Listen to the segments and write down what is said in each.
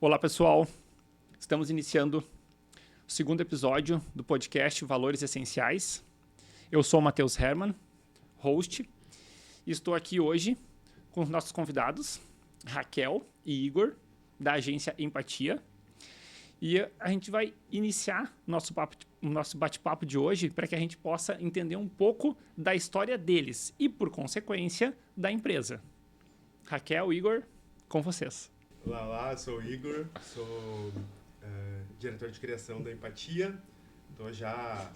Olá, pessoal. Estamos iniciando o segundo episódio do podcast Valores Essenciais. Eu sou o Matheus Hermann, host, e estou aqui hoje com os nossos convidados, Raquel e Igor, da agência Empatia. E a gente vai iniciar nosso bate-papo de hoje para que a gente possa entender um pouco da história deles e, por consequência, da empresa. Raquel, Igor, com vocês. Olá, sou o Igor, sou diretor de criação da Empatia. Estou já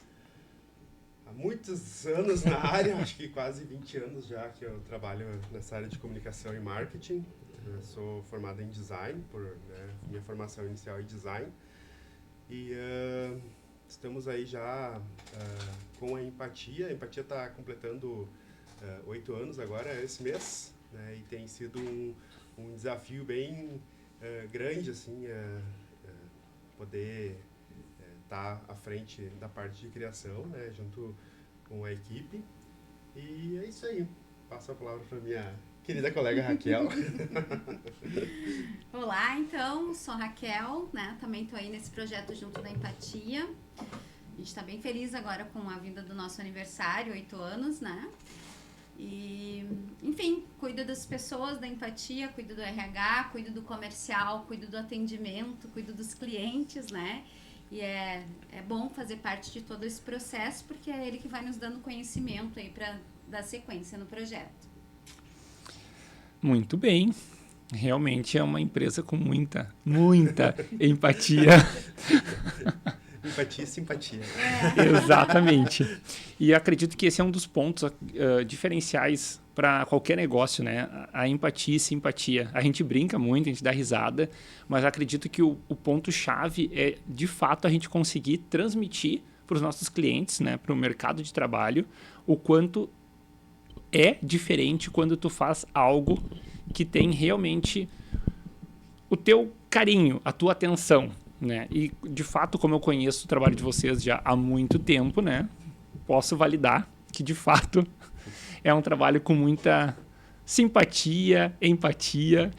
há muitos anos na área, acho que quase 20 anos já que eu trabalho nessa área de comunicação e marketing. Eu sou formado em design, minha formação inicial é design. E estamos aí já com a Empatia. A Empatia está completando 8 anos agora, esse mês, né? E tem sido um desafio bem grande, assim, poder estar à frente da parte de criação, né, junto com a equipe. E é isso aí. Passo a palavra para minha querida colega Raquel. Olá, então, sou a Raquel, né, também estou aí nesse projeto junto da Empatia. A gente está bem feliz agora com a vinda do nosso aniversário, 8 anos, né? E, enfim, cuido das pessoas da Empatia, cuido do RH, cuido do comercial, cuido do atendimento, cuido dos clientes, né? E é bom fazer parte de todo esse processo, porque é ele que vai nos dando conhecimento aí para dar sequência no projeto. Muito bem. Realmente é uma empresa com muita empatia. Empatia e simpatia. Exatamente. E acredito que esse é um dos pontos diferenciais para qualquer negócio, né? A empatia e simpatia. A gente brinca muito, a gente dá risada, mas acredito que o ponto-chave é, de fato, a gente conseguir transmitir para os nossos clientes, né? Para o mercado de trabalho, o quanto é diferente quando tu faz algo que tem realmente o teu carinho, a tua atenção, né? E, de fato, como eu conheço o trabalho de vocês já há muito tempo, né? Posso validar que, de fato, é um trabalho com muita simpatia, empatia.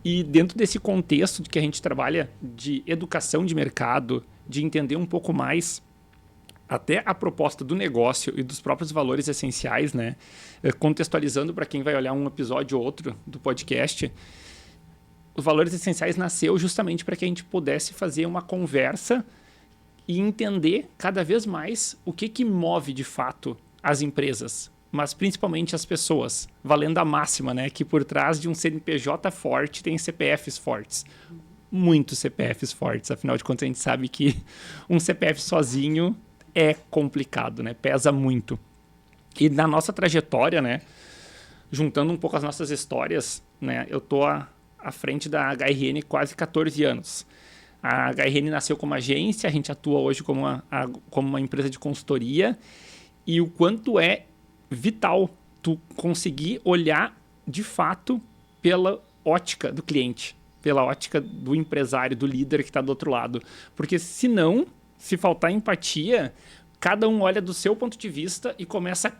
E dentro desse contexto de que a gente trabalha de educação de mercado, de entender um pouco mais até a proposta do negócio e dos próprios valores essenciais, né? Contextualizando para quem vai olhar um episódio ou outro do podcast, os valores essenciais nasceu justamente para que a gente pudesse fazer uma conversa e entender cada vez mais o que move de fato as empresas, mas principalmente as pessoas, valendo a máxima, né, que por trás de um CNPJ forte tem CPFs fortes. Muitos CPFs fortes, afinal de contas a gente sabe que um CPF sozinho é complicado, né, pesa muito. E na nossa trajetória, né, juntando um pouco as nossas histórias, né, eu tô à frente da HRN quase 14 anos. A HRN nasceu como agência, a gente atua hoje como uma empresa de consultoria, e o quanto é vital tu conseguir olhar de fato pela ótica do cliente, pela ótica do empresário, do líder que está do outro lado. Porque senão, se faltar empatia, cada um olha do seu ponto de vista e começa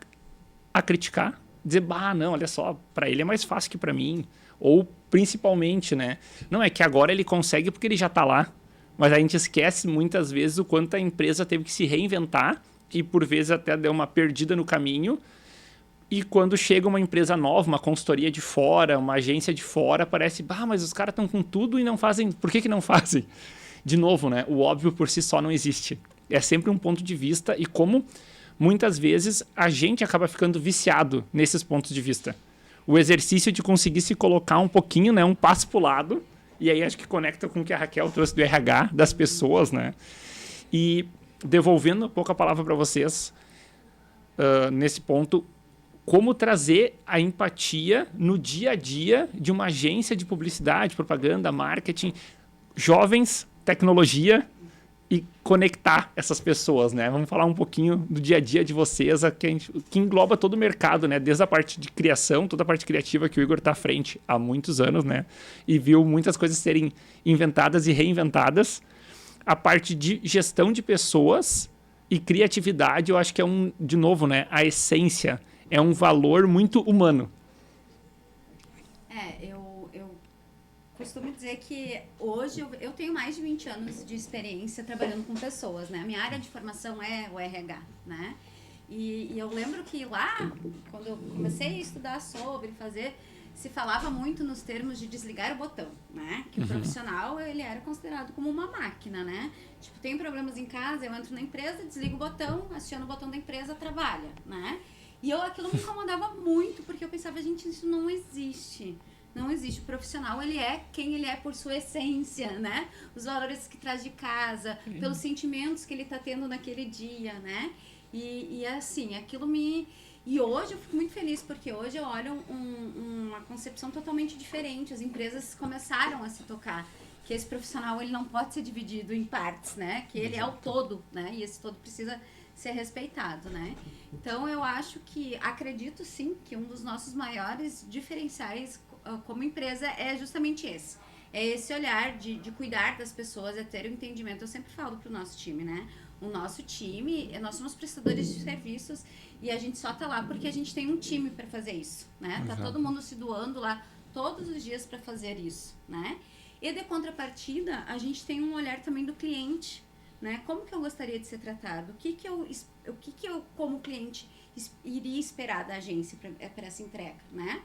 a criticar, dizer, não, olha só, para ele é mais fácil que para mim. Ou, principalmente, né? Não é que agora ele consegue porque ele já está lá, mas a gente esquece muitas vezes o quanto a empresa teve que se reinventar e, por vezes, até deu uma perdida no caminho. E quando chega uma empresa nova, uma consultoria de fora, uma agência de fora, parece, mas os caras estão com tudo e não fazem. Por que não fazem? De novo, né? O óbvio por si só não existe. É sempre um ponto de vista e como muitas vezes a gente acaba ficando viciado nesses pontos de vista. O exercício de conseguir se colocar um pouquinho, né, um passo para o lado, e aí acho que conecta com o que a Raquel trouxe do RH, das pessoas, né? E devolvendo um pouco a palavra para vocês, nesse ponto, como trazer a empatia no dia a dia de uma agência de publicidade, propaganda, marketing, jovens, tecnologia, e conectar essas pessoas, né? Vamos falar um pouquinho do dia a dia de vocês, que engloba todo o mercado, né? Desde a parte de criação, toda a parte criativa que o Igor está à frente há muitos anos, né? E viu muitas coisas serem inventadas e reinventadas. A parte de gestão de pessoas e criatividade, eu acho que é de novo, né? A essência é um valor muito humano. Eu costumo dizer que hoje eu tenho mais de 20 anos de experiência trabalhando com pessoas, né? A minha área de formação é o RH, né? E eu lembro que lá, quando eu comecei a estudar sobre fazer, se falava muito nos termos de desligar o botão, né? Que o profissional, ele era considerado como uma máquina, né? Tipo, tem problemas em casa, eu entro na empresa, desligo o botão, aciono o botão da empresa, trabalha, né? E aquilo me incomodava muito, porque eu pensava, gente, isso não existe. Não existe. O profissional, ele é quem ele é por sua essência, né? Os valores que traz de casa, pelos sentimentos que ele tá tendo naquele dia, né? E assim, aquilo me... E hoje eu fico muito feliz, porque hoje eu olho uma concepção totalmente diferente. As empresas começaram a se tocar que esse profissional, ele não pode ser dividido em partes, né? Que ele é o todo, né? E esse todo precisa ser respeitado, né? Então, eu acho que, acredito sim, que um dos nossos maiores diferenciais como empresa é justamente esse. É esse olhar de cuidar das pessoas, é ter o entendimento. Eu sempre falo pro nosso time, né? O nosso time, nós somos prestadores de serviços e a gente só tá lá porque a gente tem um time para fazer isso, né? Tá todo mundo se doando lá todos os dias para fazer isso, né? E de contrapartida, a gente tem um olhar também do cliente, né? Como que eu gostaria de ser tratado? O que que eu como cliente, iria esperar da agência para essa entrega, né?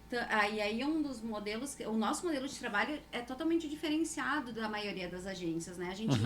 Então, aí um dos modelos, o nosso modelo de trabalho é totalmente diferenciado da maioria das agências, né? A gente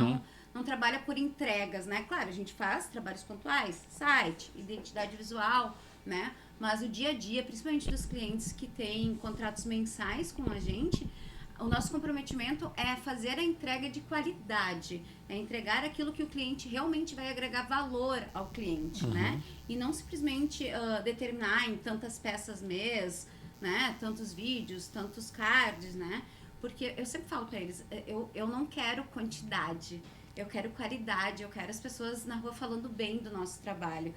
não trabalha por entregas, né? Claro, a gente faz trabalhos pontuais, site, identidade visual, né? Mas o dia a dia, principalmente dos clientes que têm contratos mensais com a gente, o nosso comprometimento é fazer a entrega de qualidade, é entregar aquilo que o cliente realmente vai agregar valor ao cliente, né? E não simplesmente determinar em tantas peças mês, né? Tantos vídeos, tantos cards, né? Porque eu sempre falo para eles, eu não quero quantidade, eu quero qualidade, eu quero as pessoas na rua falando bem do nosso trabalho.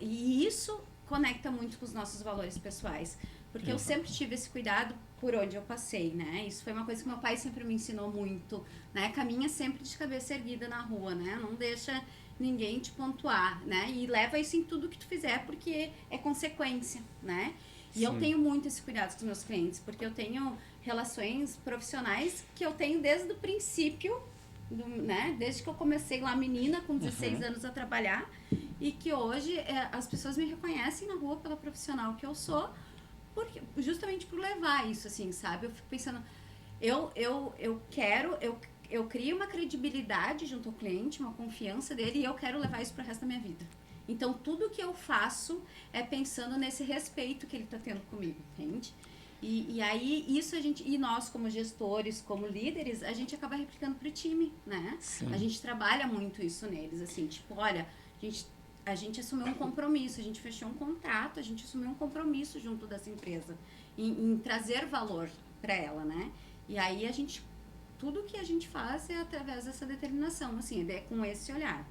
E isso conecta muito com os nossos valores pessoais. Porque eu sempre tive esse cuidado por onde eu passei, né? Isso foi uma coisa que meu pai sempre me ensinou muito, né? Caminha sempre de cabeça erguida na rua, né? Não deixa ninguém te pontuar, né? E leva isso em tudo que tu fizer, porque é consequência, né? E eu tenho muito esse cuidado com os meus clientes, porque eu tenho relações profissionais que eu tenho desde o princípio, né? Desde que eu comecei lá menina, com 16 anos a trabalhar, e que hoje as pessoas me reconhecem na rua pela profissional que eu sou, justamente por levar isso, assim, sabe? Eu fico pensando, eu crio uma credibilidade junto ao cliente, uma confiança dele, e eu quero levar isso pro resto da minha vida. Então, tudo que eu faço é pensando nesse respeito que ele tá tendo comigo, entende? E aí, isso e nós, como gestores, como líderes, a gente acaba replicando pro time, né? A gente trabalha muito isso neles, assim, tipo, olha, a gente assumiu um compromisso, a gente fechou um contrato, a gente assumiu um compromisso junto dessa empresa em trazer valor para ela, né? E aí tudo que a gente faz é através dessa determinação, assim, é com esse olhar.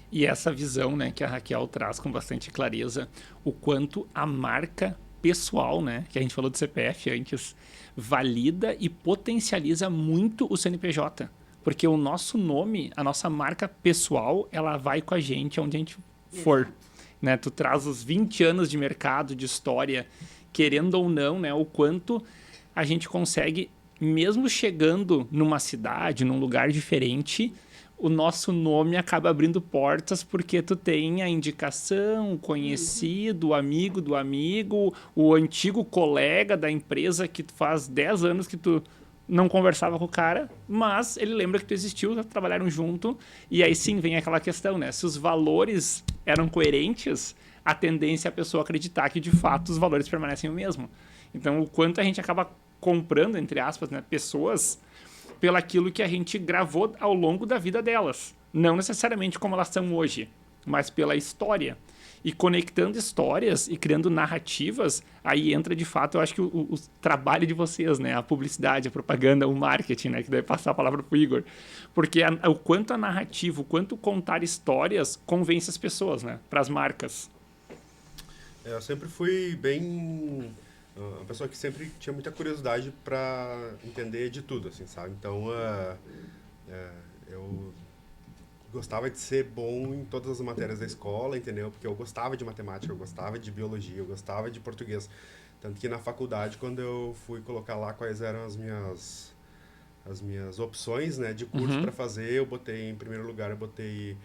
E essa visão, né, que a Raquel traz com bastante clareza, o quanto a marca pessoal, né, que a gente falou do CPF antes, valida e potencializa muito o CNPJ. Porque o nosso nome, a nossa marca pessoal, ela vai com a gente onde a gente for. Né? Tu traz os 20 anos de mercado, de história, querendo ou não, né, o quanto a gente consegue, mesmo chegando numa cidade, num lugar diferente, o nosso nome acaba abrindo portas porque tu tem a indicação, o conhecido, o amigo do amigo, o antigo colega da empresa que tu faz 10 anos que tu não conversava com o cara, mas ele lembra que tu existiu, trabalharam junto, e aí sim vem aquela questão, né? Se os valores eram coerentes, a tendência é a pessoa acreditar que de fato os valores permanecem o mesmo. Então, o quanto a gente acaba comprando, entre aspas, né, pessoas pelaquilo que a gente gravou ao longo da vida delas. Não necessariamente como elas são hoje, mas pela história. E conectando histórias e criando narrativas, aí entra de fato, eu acho que o trabalho de vocês, né? A publicidade, a propaganda, o marketing, né? Que deve passar a palavra pro Igor. Porque o quanto a narrativa, o quanto contar histórias convence as pessoas, né? Para as marcas. Eu sempre fui bem... uma pessoa que sempre tinha muita curiosidade para entender de tudo, assim, sabe? Então, eu gostava de ser bom em todas as matérias da escola, entendeu? Porque eu gostava de matemática, eu gostava de biologia, eu gostava de português. Tanto que na faculdade, quando eu fui colocar lá quais eram as minhas as minhas opções, né, de curso para fazer, eu botei em primeiro lugar, eu botei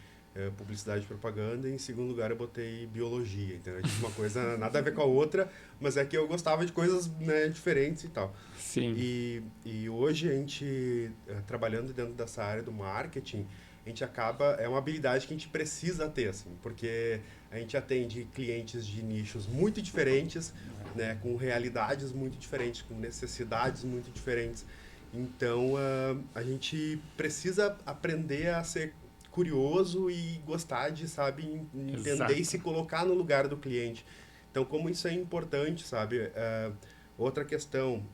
publicidade e propaganda, e em segundo lugar eu botei biologia, então tipo, uma coisa nada a ver com a outra, mas é que eu gostava de coisas, né, diferentes e tal. Sim. E hoje a gente, trabalhando dentro dessa área do marketing, a gente acaba, é uma habilidade que a gente precisa ter, assim, porque a gente atende clientes de nichos muito diferentes, né, com realidades muito diferentes, com necessidades muito diferentes. Então, a gente precisa aprender a ser curioso e gostar de, sabe, entender Exato. e se colocar no lugar do cliente. Então, como isso é importante, sabe? Outra questão,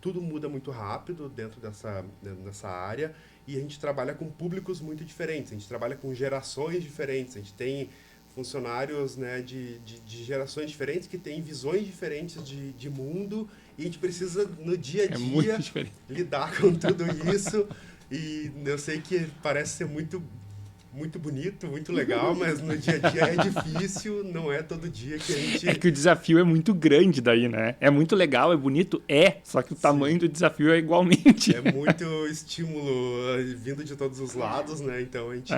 tudo muda muito rápido dentro dessa área e a gente trabalha com públicos muito diferentes, a gente trabalha com gerações diferentes, a gente tem funcionários, né, de gerações diferentes que têm visões diferentes de mundo e a gente precisa, no dia a dia, lidar com tudo isso. E eu sei que parece ser muito bonito, muito legal, mas no dia a dia é difícil, não é todo dia que a gente... É que o desafio é muito grande daí, né? É muito legal, é bonito, só que o tamanho do desafio é igualmente. É muito estímulo vindo de todos os lados, né? Então a gente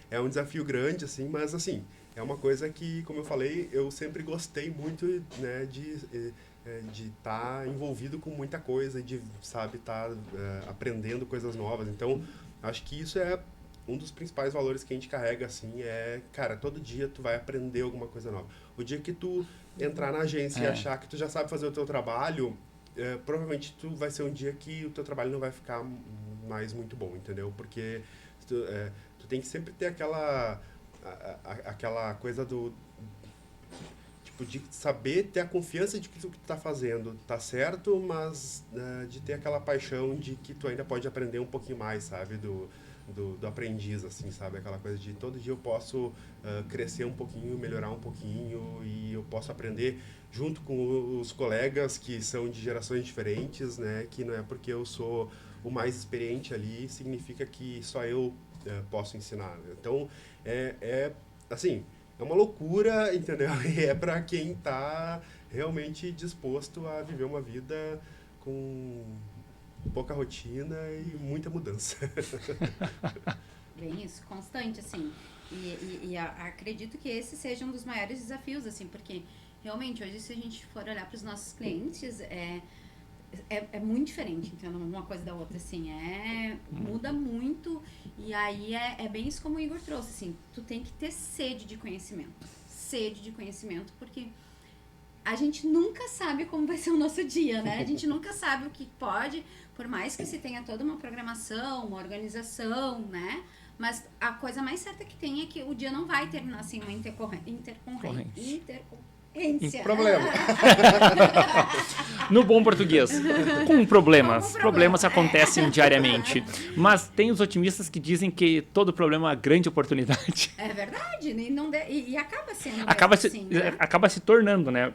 é um desafio grande, assim, mas assim, é uma coisa que, como eu falei, eu sempre gostei muito, né, de estar envolvido com muita coisa, de, sabe, estar aprendendo coisas novas. Então, acho que isso é um dos principais valores que a gente carrega, assim, cara, todo dia tu vai aprender alguma coisa nova. O dia que tu entrar na agência e achar que tu já sabe fazer o teu trabalho, provavelmente vai ser um dia que o teu trabalho não vai ficar mais muito bom, entendeu? Porque tu tem que sempre ter aquela coisa do... Tipo, de saber ter a confiança de que o que tu tá fazendo tá certo, mas de ter aquela paixão de que tu ainda pode aprender um pouquinho mais, sabe? Do aprendiz, assim, sabe? Aquela coisa de todo dia eu posso crescer um pouquinho, melhorar um pouquinho e eu posso aprender junto com os colegas que são de gerações diferentes, né? Que não é porque eu sou o mais experiente ali, significa que só eu posso ensinar. Então, assim, é uma loucura, entendeu? E é para quem tá realmente disposto a viver uma vida com pouca rotina e muita mudança. Bem isso, constante, assim. E acredito que esse seja um dos maiores desafios, assim, porque realmente hoje, se a gente for olhar para os nossos clientes, é muito diferente, entendeu? Uma coisa da outra, assim, muda muito, e aí é bem isso como o Igor trouxe, assim, tu tem que ter sede de conhecimento, porque a gente nunca sabe como vai ser o nosso dia, né? A gente nunca sabe o que pode, por mais que se tenha toda uma programação, uma organização, né? Mas a coisa mais certa que tem é que o dia não vai terminar assim, uma intercorrência. Problema. No bom português, com problemas. Problemas acontecem diariamente. Mas tem os otimistas que dizem que todo problema é uma grande oportunidade. É verdade, e acaba sendo assim, né? Acaba se tornando, né?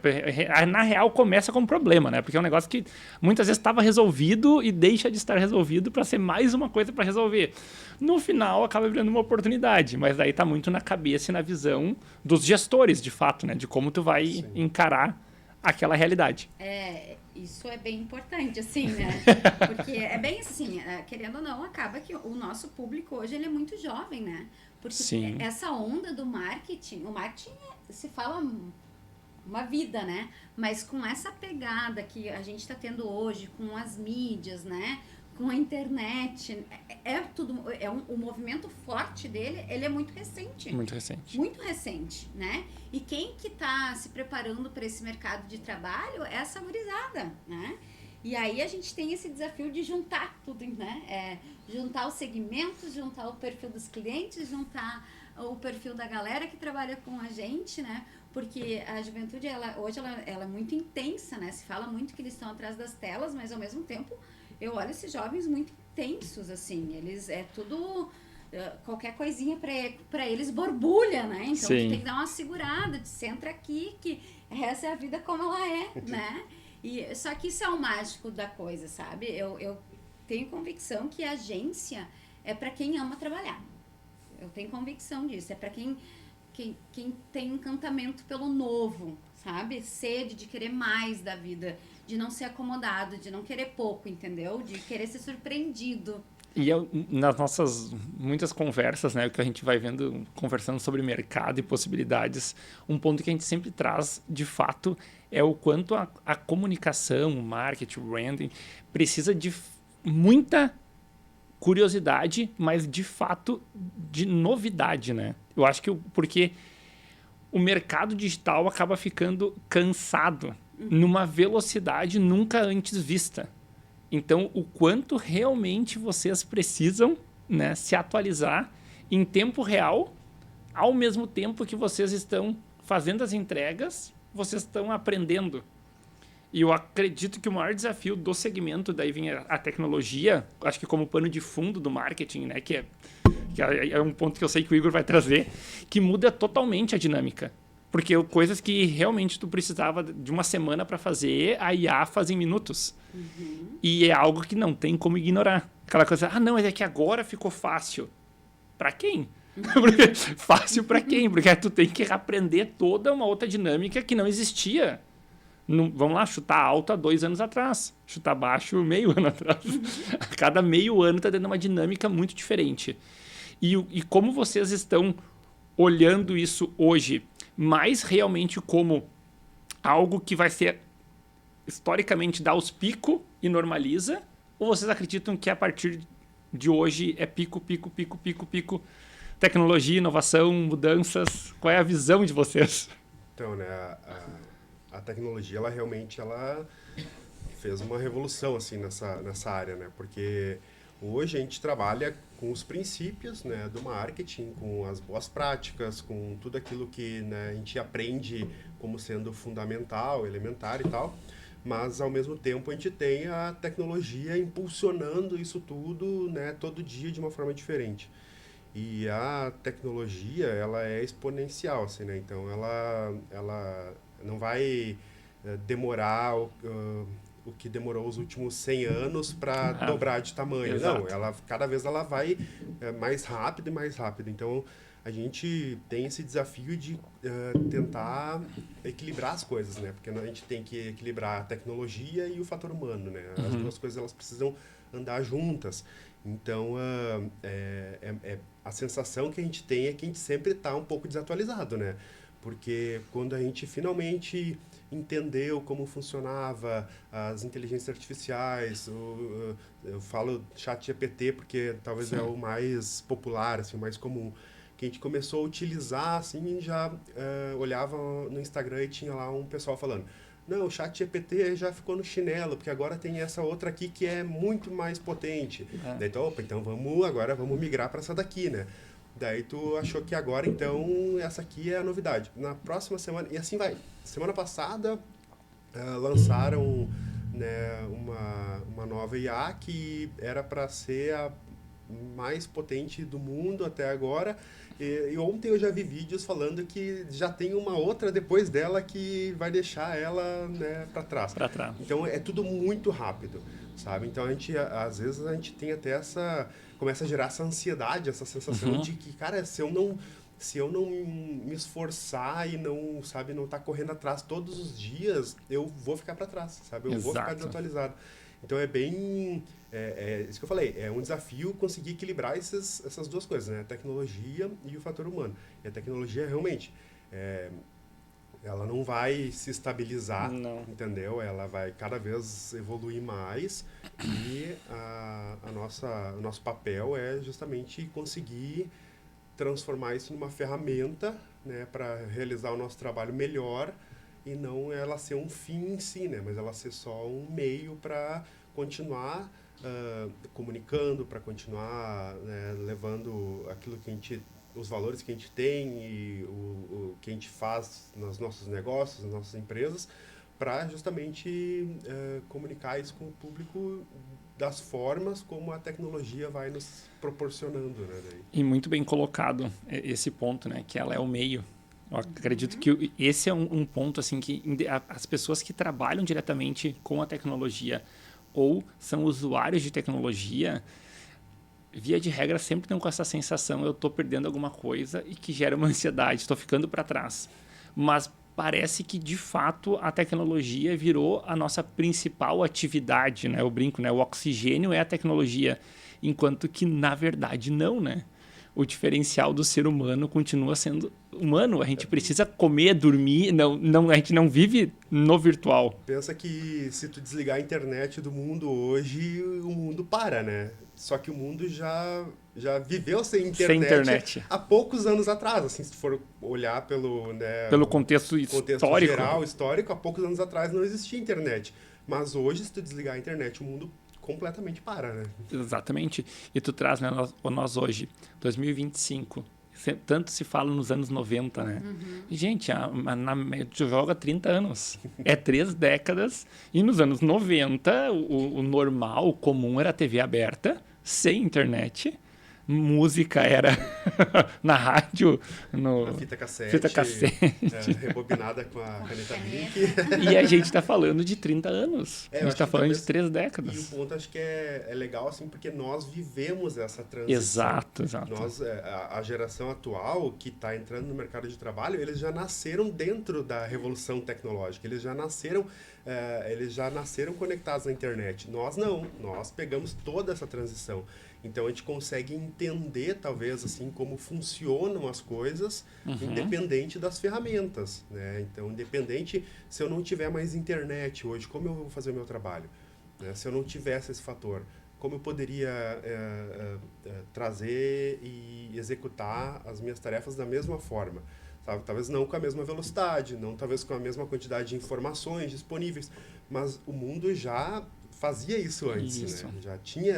Na real, começa como problema, né? Porque é um negócio que muitas vezes estava resolvido e deixa de estar resolvido para ser mais uma coisa para resolver. No final, acaba virando uma oportunidade, mas daí tá muito na cabeça e na visão dos gestores, de fato, né? De como tu vai encarar aquela realidade. Isso é bem importante, assim, né? Porque é bem assim, querendo ou não, acaba que o nosso público hoje ele é muito jovem, né? Porque essa onda do marketing, o marketing se fala uma vida, né? Mas com essa pegada que a gente está tendo hoje, com as mídias, né? Com a internet, o movimento forte dele, ele é muito recente. Muito recente. Muito recente, né? E quem que tá se preparando para esse mercado de trabalho é essa gurizada, né? E aí a gente tem esse desafio de juntar tudo, né? Juntar os segmentos, juntar o perfil dos clientes, juntar o perfil da galera que trabalha com a gente, né? Porque a juventude, hoje ela é muito intensa, né? Se fala muito que eles estão atrás das telas, mas ao mesmo tempo eu olho esses jovens muito intensos, assim, eles tudo, qualquer coisinha pra eles borbulha, né? Então tu tem que dar uma segurada, centra aqui, que essa é a vida como ela é, né? Só que isso é o mágico da coisa, sabe? Eu tenho convicção que a agência é pra quem ama trabalhar. Eu tenho convicção disso, é pra quem tem encantamento pelo novo, sabe? Sede de querer mais da vida. de não ser acomodado, de não querer pouco, entendeu? De querer ser surpreendido. E nas nossas muitas conversas, né, que a gente vai vendo, conversando sobre mercado e possibilidades, um ponto que a gente sempre traz, de fato, é o quanto a comunicação, o marketing, o branding, precisa de muita curiosidade, mas, de fato, de novidade, né? Eu acho que porque o mercado digital acaba ficando cansado numa velocidade nunca antes vista. Então, o quanto realmente vocês precisam, né, se atualizar em tempo real, ao mesmo tempo que vocês estão fazendo as entregas, vocês estão aprendendo. E eu acredito que o maior desafio do segmento, daí vem a tecnologia, acho que como pano de fundo do marketing, né, que é um ponto que eu sei que o Igor vai trazer, que muda totalmente a dinâmica. Porque coisas que realmente tu precisava de uma semana para fazer, a IA faz em minutos. E é algo que não tem como ignorar. Aquela coisa, não, mas é que agora ficou fácil. Para quem? Fácil para quem? Porque tu tem que aprender toda uma outra dinâmica que não existia. Vamos lá, chutar alto há 2 anos atrás. Chutar baixo meio ano atrás. Cada meio ano está dando uma dinâmica muito diferente. E como vocês estão olhando isso hoje, mais realmente como algo que vai ser, historicamente, dá os picos e normaliza? Ou vocês acreditam que a partir de hoje é pico, pico, pico, pico, pico, tecnologia, inovação, mudanças? Qual é a visão de vocês? Então, né, a tecnologia, ela realmente fez uma revolução assim, nessa área, né? Porque hoje a gente trabalha com os princípios, né, do marketing, com as boas práticas, com tudo aquilo que, né, a gente aprende como sendo fundamental, elementar e tal, mas ao mesmo tempo a gente tem a tecnologia impulsionando isso tudo, né, todo dia de uma forma diferente. E a tecnologia, ela é exponencial, assim, né? Então ela não vai demorar o que demorou os últimos 100 anos para dobrar de tamanho. Exato. Não, cada vez ela vai mais rápido e mais rápido. Então, a gente tem esse desafio de tentar equilibrar as coisas, né? Porque a gente tem que equilibrar a tecnologia e o fator humano, né? As duas coisas, elas precisam andar juntas. Então, a sensação que a gente tem é que a gente sempre está um pouco desatualizado, né? Porque quando a gente finalmente entendeu como funcionava as inteligências artificiais, eu falo ChatGPT porque talvez é o mais popular, assim, o mais comum, que a gente começou a utilizar, assim, já olhava no Instagram e tinha lá um pessoal falando: não, o ChatGPT já ficou no chinelo, porque agora tem essa outra aqui que é muito mais potente. Daí, então vamos migrar para essa daqui, né? Daí tu achou que agora, então, essa aqui é a novidade. Na próxima semana, e assim vai. Semana passada, lançaram, né, uma nova IA que era para ser a mais potente do mundo até agora. E ontem eu já vi vídeos falando que já tem uma outra depois dela que vai deixar ela, né, para trás. Então é tudo muito rápido, sabe? Então às vezes a gente tem até começa a gerar essa ansiedade, essa sensação de que, cara, se eu não me esforçar e não tá correndo atrás todos os dias, eu vou ficar para trás, sabe? Eu vou ficar desatualizado. Então é bem... isso que eu falei, é um desafio conseguir equilibrar essas duas coisas, né? A tecnologia e o fator humano. E a tecnologia, realmente, ela não vai se estabilizar, entendeu? Ela vai cada vez evoluir mais e o nosso papel é justamente conseguir transformar isso numa ferramenta, né, para realizar o nosso trabalho melhor e não ela ser um fim em si, né? Mas ela ser só um meio para continuar comunicando, para continuar, né, levando aquilo que os valores que a gente tem e o que a gente faz nos nossos negócios, nas nossas empresas, para justamente comunicar isso com o público das formas como a tecnologia vai nos proporcionando, né? Daí. E muito bem colocado esse ponto, né? Que ela é o meio. Eu acredito que esse é um ponto assim que as pessoas que trabalham diretamente com a tecnologia ou são usuários de tecnologia, via de regra, sempre estão com essa sensação: eu estou perdendo alguma coisa, e que gera uma ansiedade, estou ficando para trás. Mas parece que, de fato, a tecnologia virou a nossa principal atividade, né? Eu brinco, né? O oxigênio é a tecnologia, enquanto que, na verdade, não, né? O diferencial do ser humano continua sendo humano. A gente precisa comer, dormir, a gente não vive no virtual. Pensa que se tu desligar a internet do mundo hoje, o mundo para, né? Só que o mundo já viveu sem internet há poucos anos atrás. Assim, se tu for olhar pelo contexto histórico, há poucos anos atrás não existia internet. Mas hoje, se tu desligar a internet, o mundo completamente para, né? Exatamente. E tu traz, né, nós hoje, 2025, tanto se fala nos anos 90, né? Gente, tu joga 30 anos. É 3 décadas. E nos anos 90, o normal, o comum era a TV aberta, sem internet. Música era na rádio, na fita cassete. Rebobinada com a caneta Bic. E a gente está falando de 30 anos. A gente está falando de 3 décadas. E o ponto acho que é legal, assim, porque nós vivemos essa transição. Exato. Nós, a geração atual que está entrando no mercado de trabalho, eles já nasceram dentro da revolução tecnológica. Eles já nasceram conectados na internet. Nós não. Nós pegamos toda essa transição. Então, a gente consegue entender, talvez, assim, como funcionam as coisas, independente das ferramentas, né? Então, independente, se eu não tiver mais internet hoje, como eu vou fazer o meu trabalho? Né? Se eu não tivesse esse fator, como eu poderia trazer e executar as minhas tarefas da mesma forma? Sabe? Talvez não com a mesma velocidade, não talvez com a mesma quantidade de informações disponíveis, mas o mundo já fazia isso antes, né? Já tinha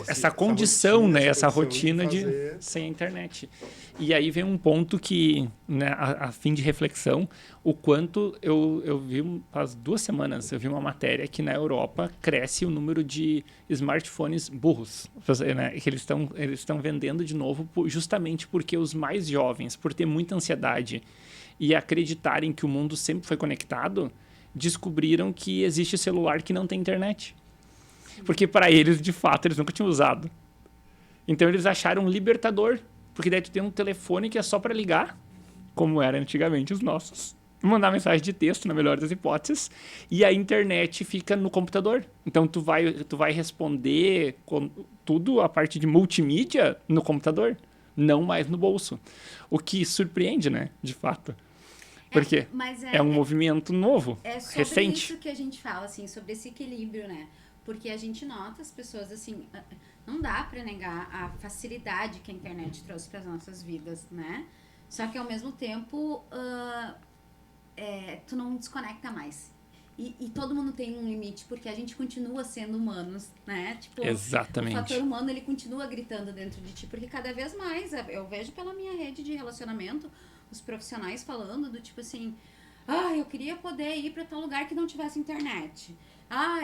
essa condição, né? Essa rotina de sem internet. E aí vem um ponto que, né, a fim de reflexão, o quanto eu vi faz 2 semanas, eu vi uma matéria que na Europa cresce o número de smartphones burros, né, que eles estão vendendo de novo justamente porque os mais jovens, por ter muita ansiedade e acreditarem que o mundo sempre foi conectado, descobriram que existe celular que não tem internet. Porque para eles, de fato, eles nunca tinham usado. Então eles acharam um libertador. Porque daí tu tem um telefone que é só para ligar, como era antigamente os nossos. Mandar mensagem de texto, na melhor das hipóteses. E a internet fica no computador. Então tu vai responder tudo, a parte de multimídia, no computador. Não mais no bolso. O que surpreende, né? De fato. Porque é um movimento novo, recente. É sobre isso que a gente fala, assim, sobre esse equilíbrio, né? Porque a gente nota as pessoas, assim, não dá pra negar a facilidade que a internet trouxe para as nossas vidas, né? Só que, ao mesmo tempo, tu não desconecta mais. E todo mundo tem um limite, porque a gente continua sendo humanos, né? Tipo, exatamente. O fator humano, ele continua gritando dentro de ti, porque cada vez mais, eu vejo pela minha rede de relacionamento, os profissionais falando do tipo assim, eu queria poder ir para tal lugar que não tivesse internet.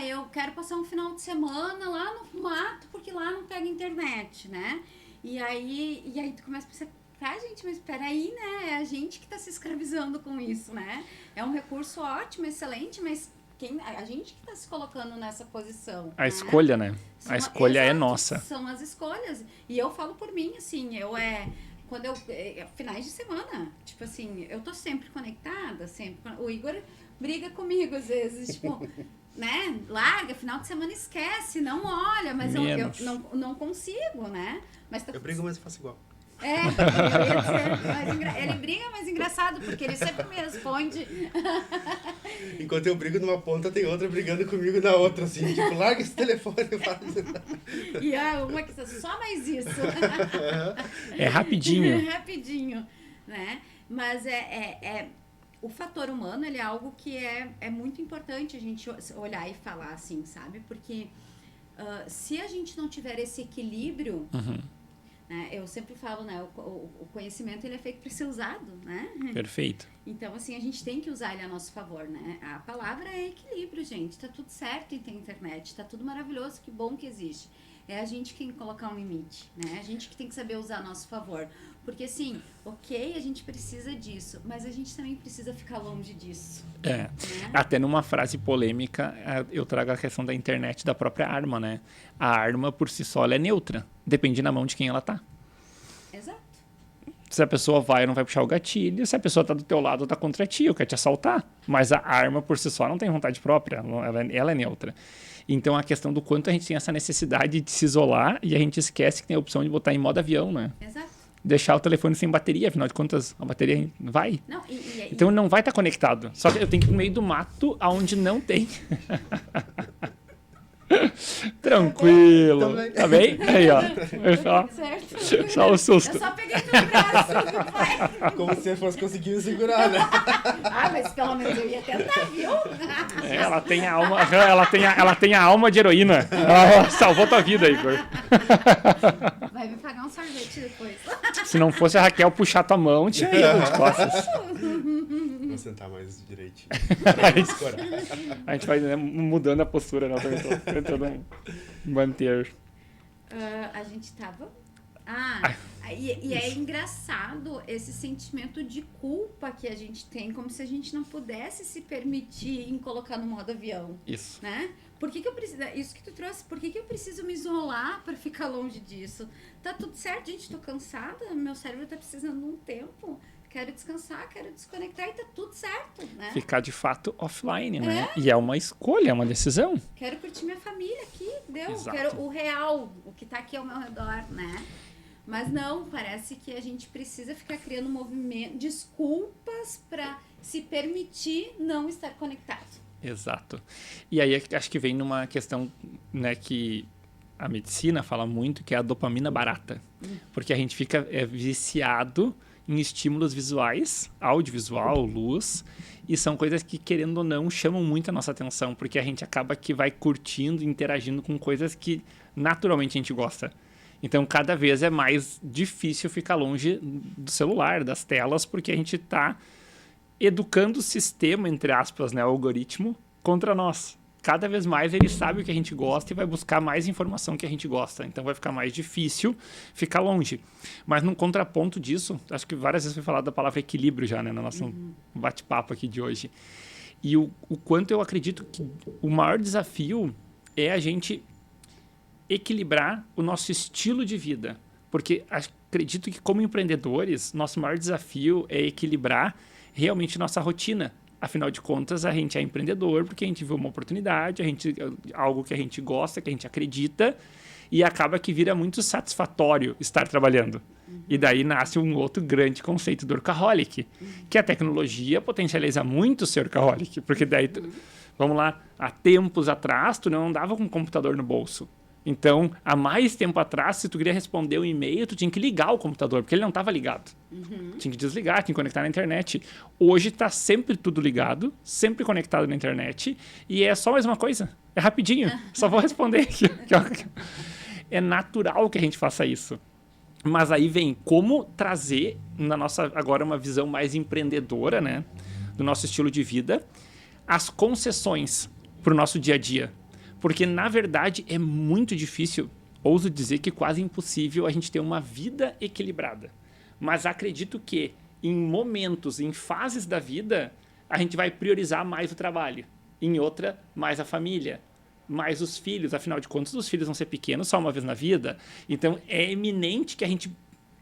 Eu quero passar um final de semana lá no mato, porque lá não pega internet, né? E aí tu começa a pensar, gente, mas peraí, né? É a gente que tá se escravizando com isso, né? É um recurso ótimo, excelente, mas a gente que tá se colocando nessa posição. A escolha, né? A escolha é nossa. São as escolhas. E eu falo por mim, assim, finais de semana, tipo assim, eu tô sempre conectada, sempre. O Igor briga comigo às vezes, tipo, né? Larga, final de semana esquece, não olha, mas eu não consigo, né? Mas eu brigo, mas eu faço igual. Ele briga, mas engraçado, porque ele sempre me responde. Enquanto eu brigo numa ponta, tem outra brigando comigo na outra, assim, tipo, larga esse telefone. E uma que só mais isso. É rapidinho. Rapidinho, né? Mas o fator humano, ele é algo que é muito importante a gente olhar e falar, assim, sabe? Porque se a gente não tiver esse equilíbrio... Né? Eu sempre falo, né? O conhecimento, ele é feito para ser usado, né? Perfeito. Então, assim, a gente tem que usar ele a nosso favor, né? A palavra é equilíbrio, gente. Tá tudo certo em ter internet, tá tudo maravilhoso, que bom que existe. É a gente que tem que colocar um limite, né? A gente que tem que saber usar a nosso favor. Porque, assim, ok, a gente precisa disso, mas a gente também precisa ficar longe disso. Né? Até numa frase polêmica, eu trago a questão da internet, da própria arma, né? A arma, por si só, ela é neutra. Depende na mão de quem ela tá. Exato. Se a pessoa vai ou não vai puxar o gatilho, se a pessoa tá do teu lado ou tá contra ti, ou quer te assaltar. Mas a arma por si só não tem vontade própria, ela é neutra. Então a questão do quanto a gente tem essa necessidade de se isolar e a gente esquece que tem a opção de botar em modo avião, né? Exato. Deixar o telefone sem bateria, afinal de contas a bateria vai. Não, Então não vai estar conectado. Só que eu tenho que ir no meio do mato aonde não tem. Tranquilo. Também. Tá bem? Aí, ó. Certo. Só o susto. Eu só peguei teu braço, pai. Como se você fosse conseguir me segurar, né? Ah, mas pelo menos eu ia tentar, viu? Ela tem a alma de heroína. Ela salvou tua vida, Igor. Vai me pagar um sorvete depois. Se não fosse a Raquel puxar tua mão, tinha ido nas costas. Vou sentar mais direitinho. A gente vai, né, mudando a postura, né? Eu também tô tentando manter. A gente tava... E é engraçado esse sentimento de culpa que a gente tem, como se a gente não pudesse se permitir em colocar no modo avião. Isso. Né? Por que eu preciso... Isso que tu trouxe, por que eu preciso me isolar pra ficar longe disso? Tá tudo certo, gente, tô cansada, meu cérebro tá precisando de um tempo. Quero descansar, quero desconectar e tá tudo certo, né? Ficar de fato offline, né? E é uma escolha, é uma decisão. Quero curtir minha família aqui, deu. Exato. Quero o real, o que tá aqui ao meu redor, né? Mas não, parece que a gente precisa ficar criando desculpas pra se permitir não estar conectado. Exato. E aí acho que vem numa questão, né, que a medicina fala muito, que é a dopamina barata. Porque a gente fica viciado em estímulos visuais, audiovisual, luz, e são coisas que, querendo ou não, chamam muito a nossa atenção, porque a gente acaba que vai curtindo, interagindo com coisas que naturalmente a gente gosta. Então, cada vez é mais difícil ficar longe do celular, das telas, porque a gente está educando o sistema, entre aspas, né, o algoritmo, contra nós. Cada vez mais ele sabe o que a gente gosta e vai buscar mais informação que a gente gosta. Então vai ficar mais difícil ficar longe. Mas num contraponto disso, acho que várias vezes foi falado da palavra equilíbrio já, né, no nosso bate-papo aqui de hoje. E o quanto eu acredito que o maior desafio é a gente equilibrar o nosso estilo de vida. Porque acredito que, como empreendedores, nosso maior desafio é equilibrar realmente nossa rotina. Afinal de contas, a gente é empreendedor porque a gente vê uma oportunidade, algo que a gente gosta, que a gente acredita, e acaba que vira muito satisfatório estar trabalhando. E daí nasce um outro grande conceito do workaholic, que a tecnologia potencializa muito o ser workaholic, porque daí, vamos lá, há tempos atrás, tu não andava com um computador no bolso. Então, há mais tempo atrás, se tu queria responder um e-mail, tu tinha que ligar o computador, porque ele não estava ligado. Tinha que desligar, tinha que conectar na internet. Hoje está sempre tudo ligado, sempre conectado na internet, e é só mais uma coisa. É rapidinho, só vou responder. É natural que a gente faça isso. Mas aí vem como trazer, na nossa agora uma visão mais empreendedora, né, do nosso estilo de vida, as concessões para o nosso dia a dia. Porque, na verdade, é muito difícil, ouso dizer que quase impossível a gente ter uma vida equilibrada. Mas acredito que, em momentos, em fases da vida, a gente vai priorizar mais o trabalho. Em outra, mais a família, mais os filhos. Afinal de contas, os filhos vão ser pequenos só uma vez na vida. Então, é eminente que a gente,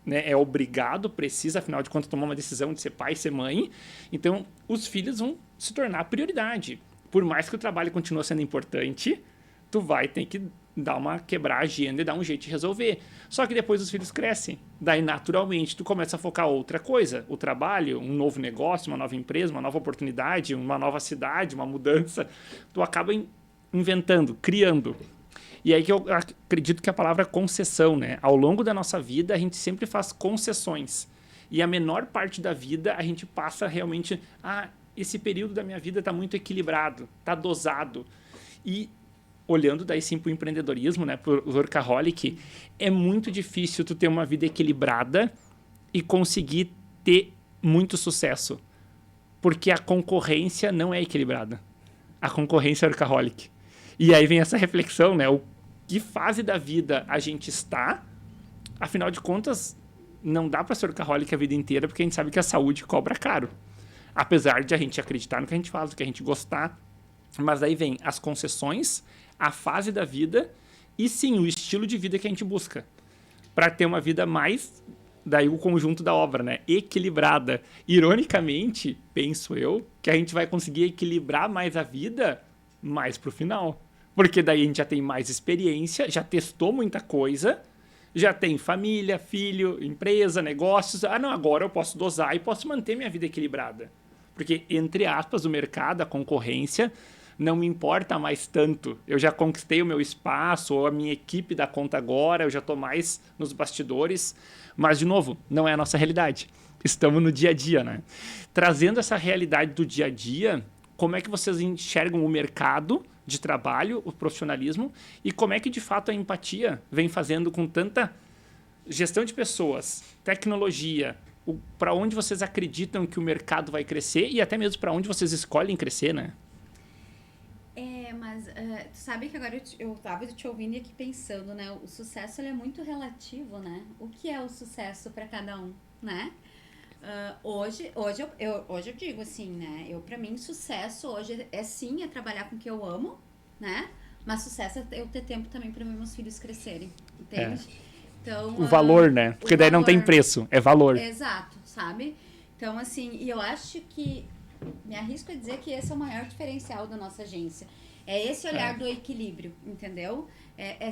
né, é obrigado, precisa, afinal de contas, tomar uma decisão de ser pai, ser mãe. Então, os filhos vão se tornar prioridade. Por mais que o trabalho continue sendo importante, tu vai ter que quebrar a agenda e dar um jeito de resolver. Só que depois os filhos crescem. Daí, naturalmente, tu começa a focar outra coisa. O trabalho, um novo negócio, uma nova empresa, uma nova oportunidade, uma nova cidade, uma mudança. Tu acaba inventando, criando. E aí que eu acredito que a palavra concessão, né? Ao longo da nossa vida, a gente sempre faz concessões. E a menor parte da vida, a gente passa realmente... esse período da minha vida está muito equilibrado, está dosado. E olhando daí sim para o empreendedorismo, né, para o workaholic, é muito difícil tu ter uma vida equilibrada e conseguir ter muito sucesso. Porque a concorrência não é equilibrada. A concorrência é workaholic. E aí vem essa reflexão, né? Que fase da vida a gente está? Afinal de contas, não dá para ser workaholic a vida inteira, porque a gente sabe que a saúde cobra caro. Apesar de a gente acreditar no que a gente faz, do que a gente gostar. Mas aí vem as concessões, a fase da vida e sim, o estilo de vida que a gente busca. Para ter uma vida mais daí o conjunto da obra, né? Equilibrada. Ironicamente, penso eu, que a gente vai conseguir equilibrar mais a vida mais pro final. Porque daí a gente já tem mais experiência, já testou muita coisa, já tem família, filho, empresa, negócios. Ah, não, agora eu posso dosar e posso manter minha vida equilibrada. Porque, entre aspas, o mercado, a concorrência, não me importa mais tanto. Eu já conquistei o meu espaço, ou a minha equipe dá conta agora, eu já estou mais nos bastidores. Mas, de novo, não é a nossa realidade. Estamos no dia a dia, né? Trazendo essa realidade do dia a dia, como é que vocês enxergam o mercado de trabalho, o profissionalismo, e como é que, de fato, a empatia vem fazendo com tanta gestão de pessoas, tecnologia, para onde vocês acreditam que o mercado vai crescer e até mesmo para onde vocês escolhem crescer, né? Mas tu sabe que agora eu tava te ouvindo e aqui pensando, né? O sucesso ele é muito relativo, né? O que é o sucesso para cada um, né? Hoje eu digo assim, né? Para mim, sucesso hoje é trabalhar com o que eu amo, né? Mas sucesso é eu ter tempo também para meus filhos crescerem, entende? Então, O valor, né? Porque daí não tem preço, é valor. Exato, sabe? Então, assim, e eu acho que, me arrisco a dizer que esse é o maior diferencial da nossa agência. É esse olhar do equilíbrio, entendeu? É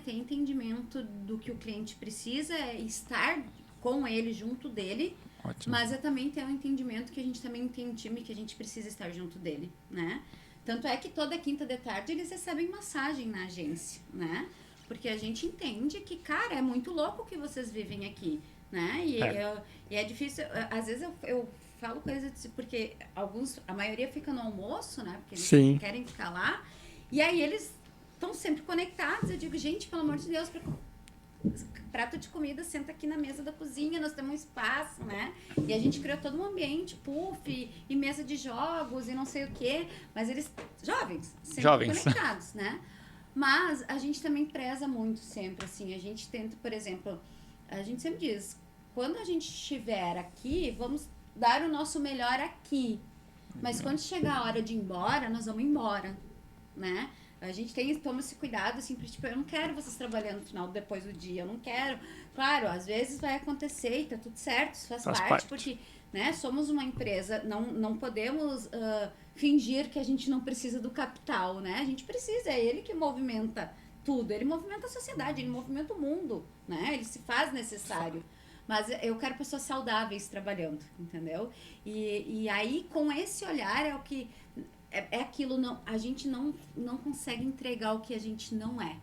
ter entendimento do que o cliente precisa, é estar com ele, junto dele. Ótimo. Mas é também ter um entendimento que a gente também tem um time que a gente precisa estar junto dele, né? Tanto é que toda quinta de tarde eles recebem massagem na agência, né? Porque a gente entende que, cara, é muito louco o que vocês vivem aqui, né? E é difícil, às vezes eu falo coisas, porque a maioria fica no almoço, né? Porque eles querem ficar lá, e aí eles estão sempre conectados. Eu digo, gente, pelo amor de Deus, prato de comida, senta aqui na mesa da cozinha, nós temos um espaço, né? E a gente criou todo um ambiente, puff, e mesa de jogos, e não sei o quê, mas eles, jovens, sempre conectados, né? Mas a gente também preza muito sempre, assim, a gente tenta, por exemplo, a gente sempre diz, quando a gente estiver aqui, vamos dar o nosso melhor aqui, mas quando chegar a hora de ir embora, nós vamos embora, né? A gente toma esse cuidado, assim, tipo, eu não quero vocês trabalhando no final, depois do dia, eu não quero. Claro, às vezes vai acontecer e tá tudo certo, isso faz parte, porque, né, somos uma empresa, não podemos fingir que a gente não precisa do capital, né? A gente precisa, é ele que movimenta tudo, ele movimenta a sociedade, ele movimenta o mundo, né? Ele se faz necessário. Mas eu quero pessoas saudáveis trabalhando, entendeu? E aí, com esse olhar, é o que... É aquilo, a gente não consegue entregar o que a gente não é,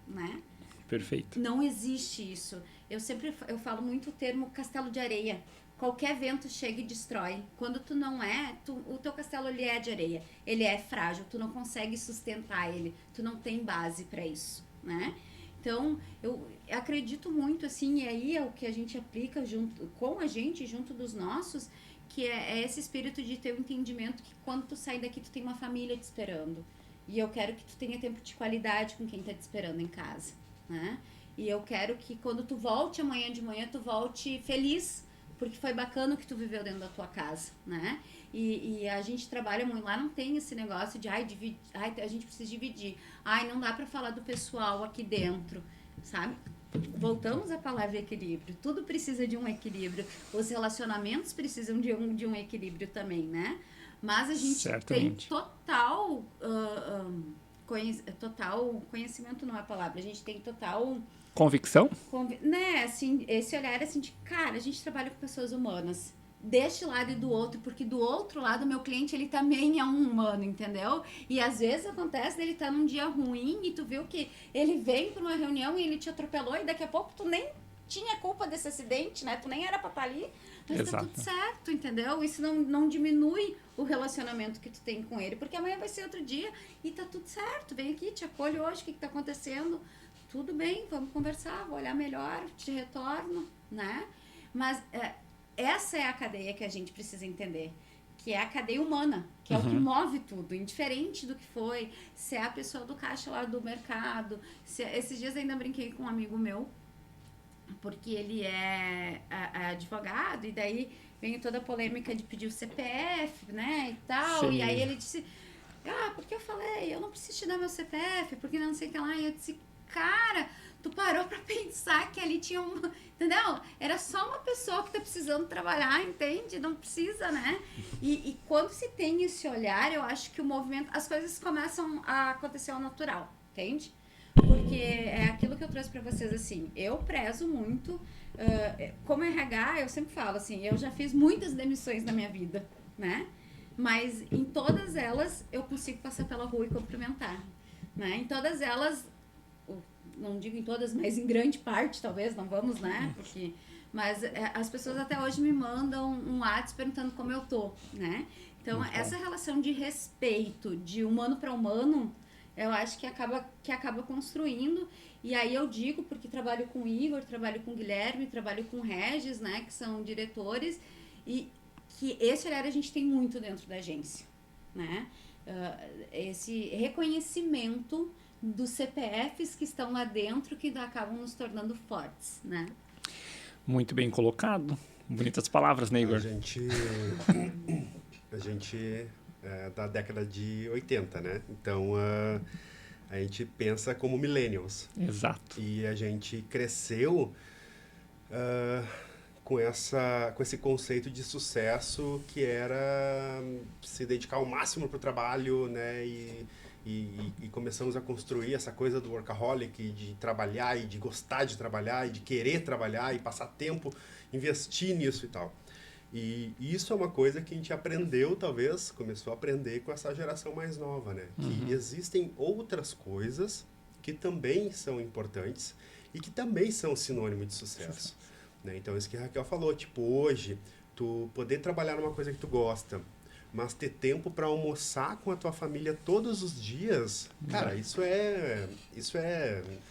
né? Perfeito. Não existe isso. Eu falo muito o termo castelo de areia. Qualquer vento chega e destrói. Quando tu não é, o teu castelo ele é de areia. Ele é frágil, tu não consegue sustentar ele. Tu não tem base para isso, né? Então, eu acredito muito, assim, e aí é o que a gente aplica com a gente, junto dos nossos, que é esse espírito de ter o entendimento que quando tu sai daqui, tu tem uma família te esperando. E eu quero que tu tenha tempo de qualidade com quem tá te esperando em casa, né? E eu quero que quando tu volte amanhã de manhã, tu volte feliz, porque foi bacana o que tu viveu dentro da tua casa, né? E a gente trabalha muito, lá não tem esse negócio de, a gente precisa dividir. Não dá pra falar do pessoal aqui dentro, sabe? Voltamos à palavra equilíbrio. Tudo precisa de um equilíbrio. Os relacionamentos precisam de um equilíbrio também, né? Mas a gente tem total conhecimento, não é a palavra. A gente tem total convicção, né? Assim, esse olhar assim de, cara, a gente trabalha com pessoas humanas. Deste lado e do outro, porque do outro lado, meu cliente, ele também é um humano, entendeu? E às vezes acontece dele estar num dia ruim e tu viu que ele vem para uma reunião e ele te atropelou e daqui a pouco tu nem tinha culpa desse acidente, né? Tu nem era pra estar ali, mas tá tudo certo, entendeu? Isso não diminui o relacionamento que tu tem com ele, porque amanhã vai ser outro dia e tá tudo certo. Vem aqui, te acolho hoje, o que tá acontecendo? Tudo bem, vamos conversar, vou olhar melhor, te retorno, né? Mas... essa é a cadeia que a gente precisa entender, que é a cadeia humana, que é o que move tudo, indiferente do que foi, se é a pessoa do caixa lá do mercado, esses dias ainda brinquei com um amigo meu, porque ele é advogado, e daí vem toda a polêmica de pedir o CPF, né, e tal, Sim. E aí ele disse, porque eu falei, eu não preciso te dar meu CPF, porque não sei o que lá, e eu disse, cara, tu parou pra pensar que ali tinha uma... Entendeu? Era só uma pessoa que tá precisando trabalhar, entende? Não precisa, né? E quando se tem esse olhar, eu acho que o movimento... As coisas começam a acontecer ao natural, entende? Porque é aquilo que eu trouxe pra vocês, assim, eu prezo muito, como RH, eu sempre falo, assim, eu já fiz muitas demissões na minha vida, né? Mas em todas elas, eu consigo passar pela rua e cumprimentar, né? Em todas elas, não digo em todas, mas em grande parte, talvez, não vamos, né? Porque, mas as pessoas até hoje me mandam um WhatsApp perguntando como eu tô, né? Então, essa relação de respeito, de humano para humano, eu acho que acaba construindo. E aí eu digo, porque trabalho com o Igor, trabalho com o Guilherme, trabalho com o Regis, né? Que são diretores, e que esse olhar a gente tem muito dentro da agência, né? Esse reconhecimento dos CPFs que estão lá dentro, que acabam nos tornando fortes, né? Muito bem colocado. Bonitas palavras, né, Igor? A gente é da década de 80, né? Então, a gente pensa como millennials. Exato. E a gente cresceu com esse conceito de sucesso que era se dedicar ao máximo para o trabalho, né? E começamos a construir essa coisa do workaholic, de trabalhar e de gostar de trabalhar e de querer trabalhar e passar tempo, investir nisso e tal. E isso é uma coisa que a gente aprendeu, talvez, começou a aprender com essa geração mais nova, né? Que existem outras coisas que também são importantes e que também são sinônimo de sucesso. Né? Então, isso que a Raquel falou, tipo, hoje, tu poder trabalhar numa coisa que tu gosta, mas ter tempo para almoçar com a tua família todos os dias, cara, isso é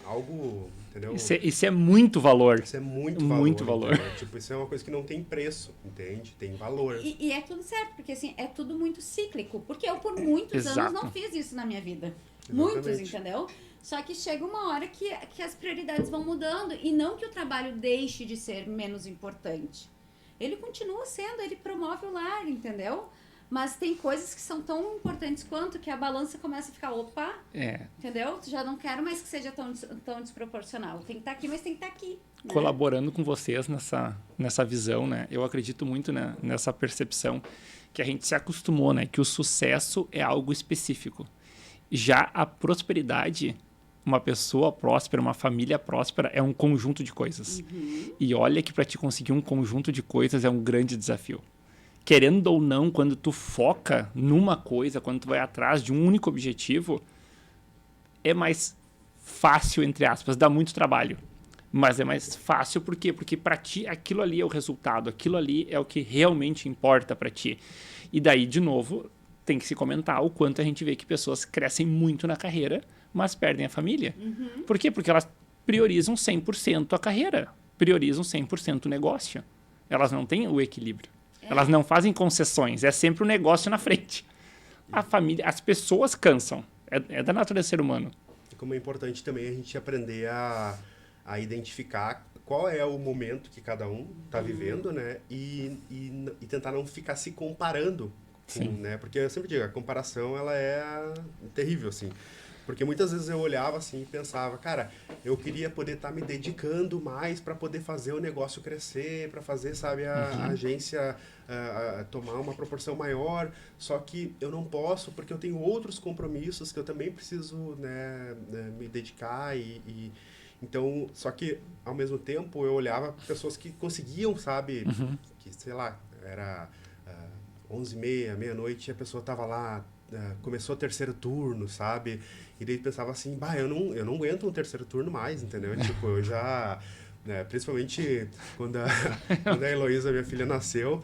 algo, entendeu? Isso é muito valor. Isso é muito valor. Muito valor. Tipo, isso é uma coisa que não tem preço, entende? Tem valor. E é tudo certo, porque assim, é tudo muito cíclico. Porque eu, por muitos anos, não fiz isso na minha vida. Exatamente. Muitos, entendeu? Só que chega uma hora que as prioridades vão mudando. E não que o trabalho deixe de ser menos importante. Ele continua sendo, ele promove o lar, entendeu? Mas tem coisas que são tão importantes quanto que a balança começa a ficar, opa, entendeu? Já não quero mais que seja tão desproporcional. Tem que estar aqui, mas tem que estar aqui. Né? Colaborando com vocês nessa visão, né? Eu acredito muito, né, nessa percepção que a gente se acostumou, né? Que o sucesso é algo específico. Já a prosperidade, uma pessoa próspera, uma família próspera, é um conjunto de coisas. E olha que para te conseguir um conjunto de coisas é um grande desafio. Querendo ou não, quando tu foca numa coisa, quando tu vai atrás de um único objetivo, é mais fácil, entre aspas, dá muito trabalho. Mas é mais fácil, por quê? Porque para ti aquilo ali é o resultado, aquilo ali é o que realmente importa para ti. E daí, de novo, tem que se comentar o quanto a gente vê que pessoas crescem muito na carreira, mas perdem a família. Por quê? Porque elas priorizam 100% a carreira, priorizam 100% o negócio. Elas não têm o equilíbrio. Elas não fazem concessões, é sempre o negócio na frente. A família, as pessoas cansam, é da natureza do ser humano. E como é importante também a gente aprender a identificar qual é o momento que cada um está vivendo, né? E tentar não ficar se comparando, né? Porque eu sempre digo, a comparação ela é terrível, assim. Porque muitas vezes eu olhava assim e pensava, cara, eu queria poder estar me dedicando mais para poder fazer o negócio crescer, para fazer, sabe, a agência tomar uma proporção maior, só que eu não posso porque eu tenho outros compromissos que eu também preciso, né, me dedicar então, só que ao mesmo tempo eu olhava pessoas que conseguiam, sabe, que sei lá, era 11h30, meia-noite, e a pessoa tava lá, começou o terceiro turno, sabe? E daí pensava assim, eu não aguento um terceiro turno mais, entendeu? Tipo, eu já... Né, principalmente quando a Heloísa, minha filha, nasceu,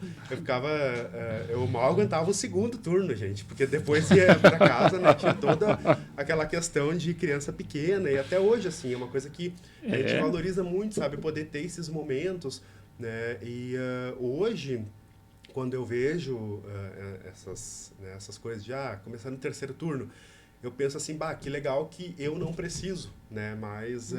eu mal aguentava o segundo turno, gente, porque depois ia para casa, né, tinha toda aquela questão de criança pequena, e até hoje, assim, é uma coisa que a gente valoriza muito, sabe, poder ter esses momentos, né, e hoje, quando eu vejo essas coisas de, começando o terceiro turno, eu penso assim, que legal que eu não preciso, né, mas,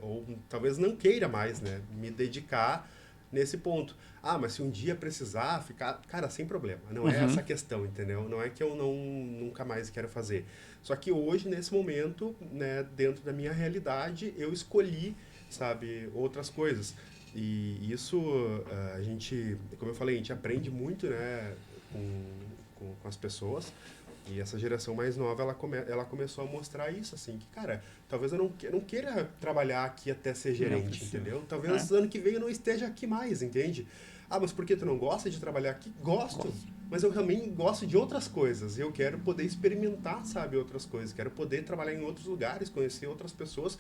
ou talvez não queira mais, né, me dedicar nesse ponto. Ah, mas se um dia precisar ficar... Cara, sem problema. Não é essa a questão, entendeu? Não é que eu nunca mais quero fazer. Só que hoje, nesse momento, né, dentro da minha realidade, eu escolhi, sabe, outras coisas. E isso, a gente, como eu falei, a gente aprende muito, né, com as pessoas. E essa geração mais nova, ela começou a mostrar isso, assim, que, cara, talvez eu não queira trabalhar aqui até ser gerente, entendeu? Talvez ano que vem eu não esteja aqui mais, entende? Ah, mas por que tu não gosta de trabalhar aqui? Gosto, mas eu realmente gosto de outras coisas. Eu quero poder experimentar, sabe, outras coisas. Quero poder trabalhar em outros lugares, conhecer outras pessoas.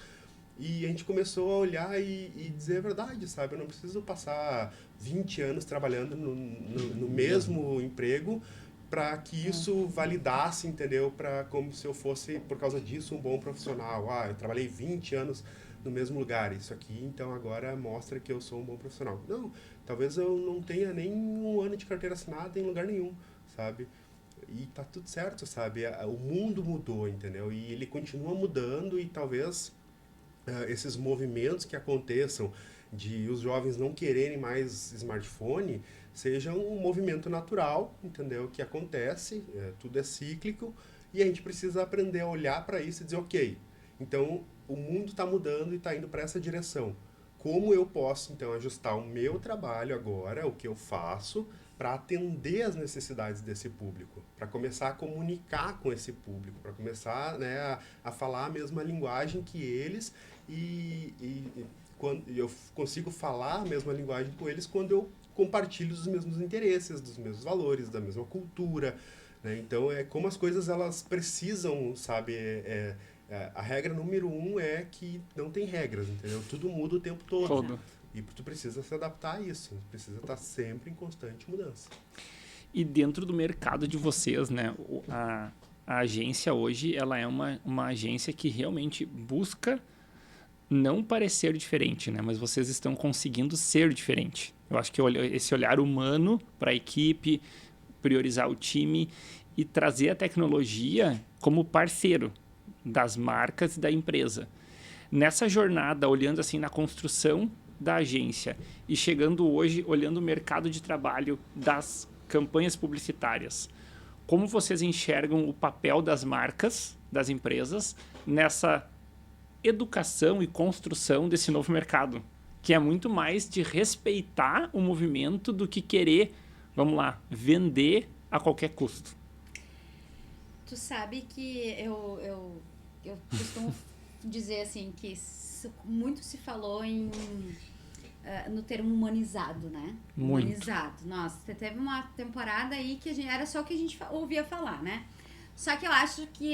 E a gente começou a olhar e dizer a verdade, sabe? Eu não preciso passar 20 anos trabalhando no mesmo emprego para que isso validasse, entendeu? Como se eu fosse, por causa disso, um bom profissional. Ah, eu trabalhei 20 anos no mesmo lugar. Isso aqui, então, agora mostra que eu sou um bom profissional. Não, talvez eu não tenha nem um ano de carteira assinada em lugar nenhum, sabe? E tá tudo certo, sabe? O mundo mudou, entendeu? E ele continua mudando e talvez esses movimentos que aconteçam de os jovens não quererem mais smartphone seja um movimento natural, entendeu? Que acontece, tudo é cíclico e a gente precisa aprender a olhar para isso e dizer, ok, então o mundo está mudando e está indo para essa direção. Como eu posso, então, ajustar o meu trabalho agora, o que eu faço, para atender as necessidades desse público, para começar a comunicar com esse público, para começar, né, a falar a mesma linguagem que eles e quando eu consigo falar a mesma linguagem com eles quando eu compartilho dos mesmos interesses, dos mesmos valores, da mesma cultura, né? Então, como as coisas elas precisam, sabe, a regra número 1 é que não tem regras, entendeu? Tudo muda o tempo todo. E tu precisa se adaptar a isso. Precisa estar sempre em constante mudança. E dentro do mercado de vocês, né? A agência hoje, ela é uma agência que realmente busca não parecer diferente, né? Mas vocês estão conseguindo ser diferente. Eu acho que esse olhar humano para a equipe, priorizar o time e trazer a tecnologia como parceiro das marcas e da empresa. Nessa jornada, olhando assim na construção da agência e chegando hoje, olhando o mercado de trabalho das campanhas publicitárias, como vocês enxergam o papel das marcas, das empresas, nessa educação e construção desse novo mercado, que é muito mais de respeitar o movimento do que querer, vamos lá, vender a qualquer custo? Tu sabe que eu costumo dizer assim que muito se falou no termo humanizado, né? Muito. Humanizado. Nossa, teve uma temporada aí que era só o que a gente ouvia falar, né? Só que eu acho que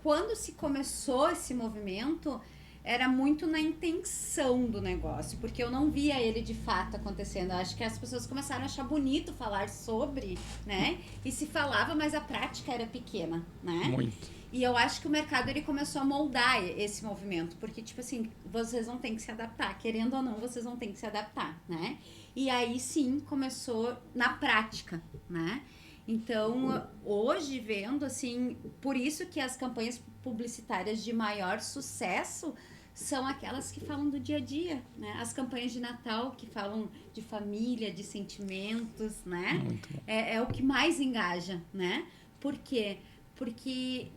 quando se começou esse movimento, era muito na intenção do negócio, porque eu não via ele de fato acontecendo. Eu acho que as pessoas começaram a achar bonito falar sobre, né? E se falava, mas a prática era pequena, né? Muito. E eu acho que o mercado ele começou a moldar esse movimento, porque tipo assim, vocês vão ter que se adaptar, querendo ou não, vocês vão ter que se adaptar, né? E aí sim começou na prática, né? Então, hoje vendo assim, por isso que as campanhas publicitárias de maior sucesso são aquelas que falam do dia a dia, né? As campanhas de Natal que falam de família, de sentimentos, né? É o que mais engaja, né? Por quê? Porque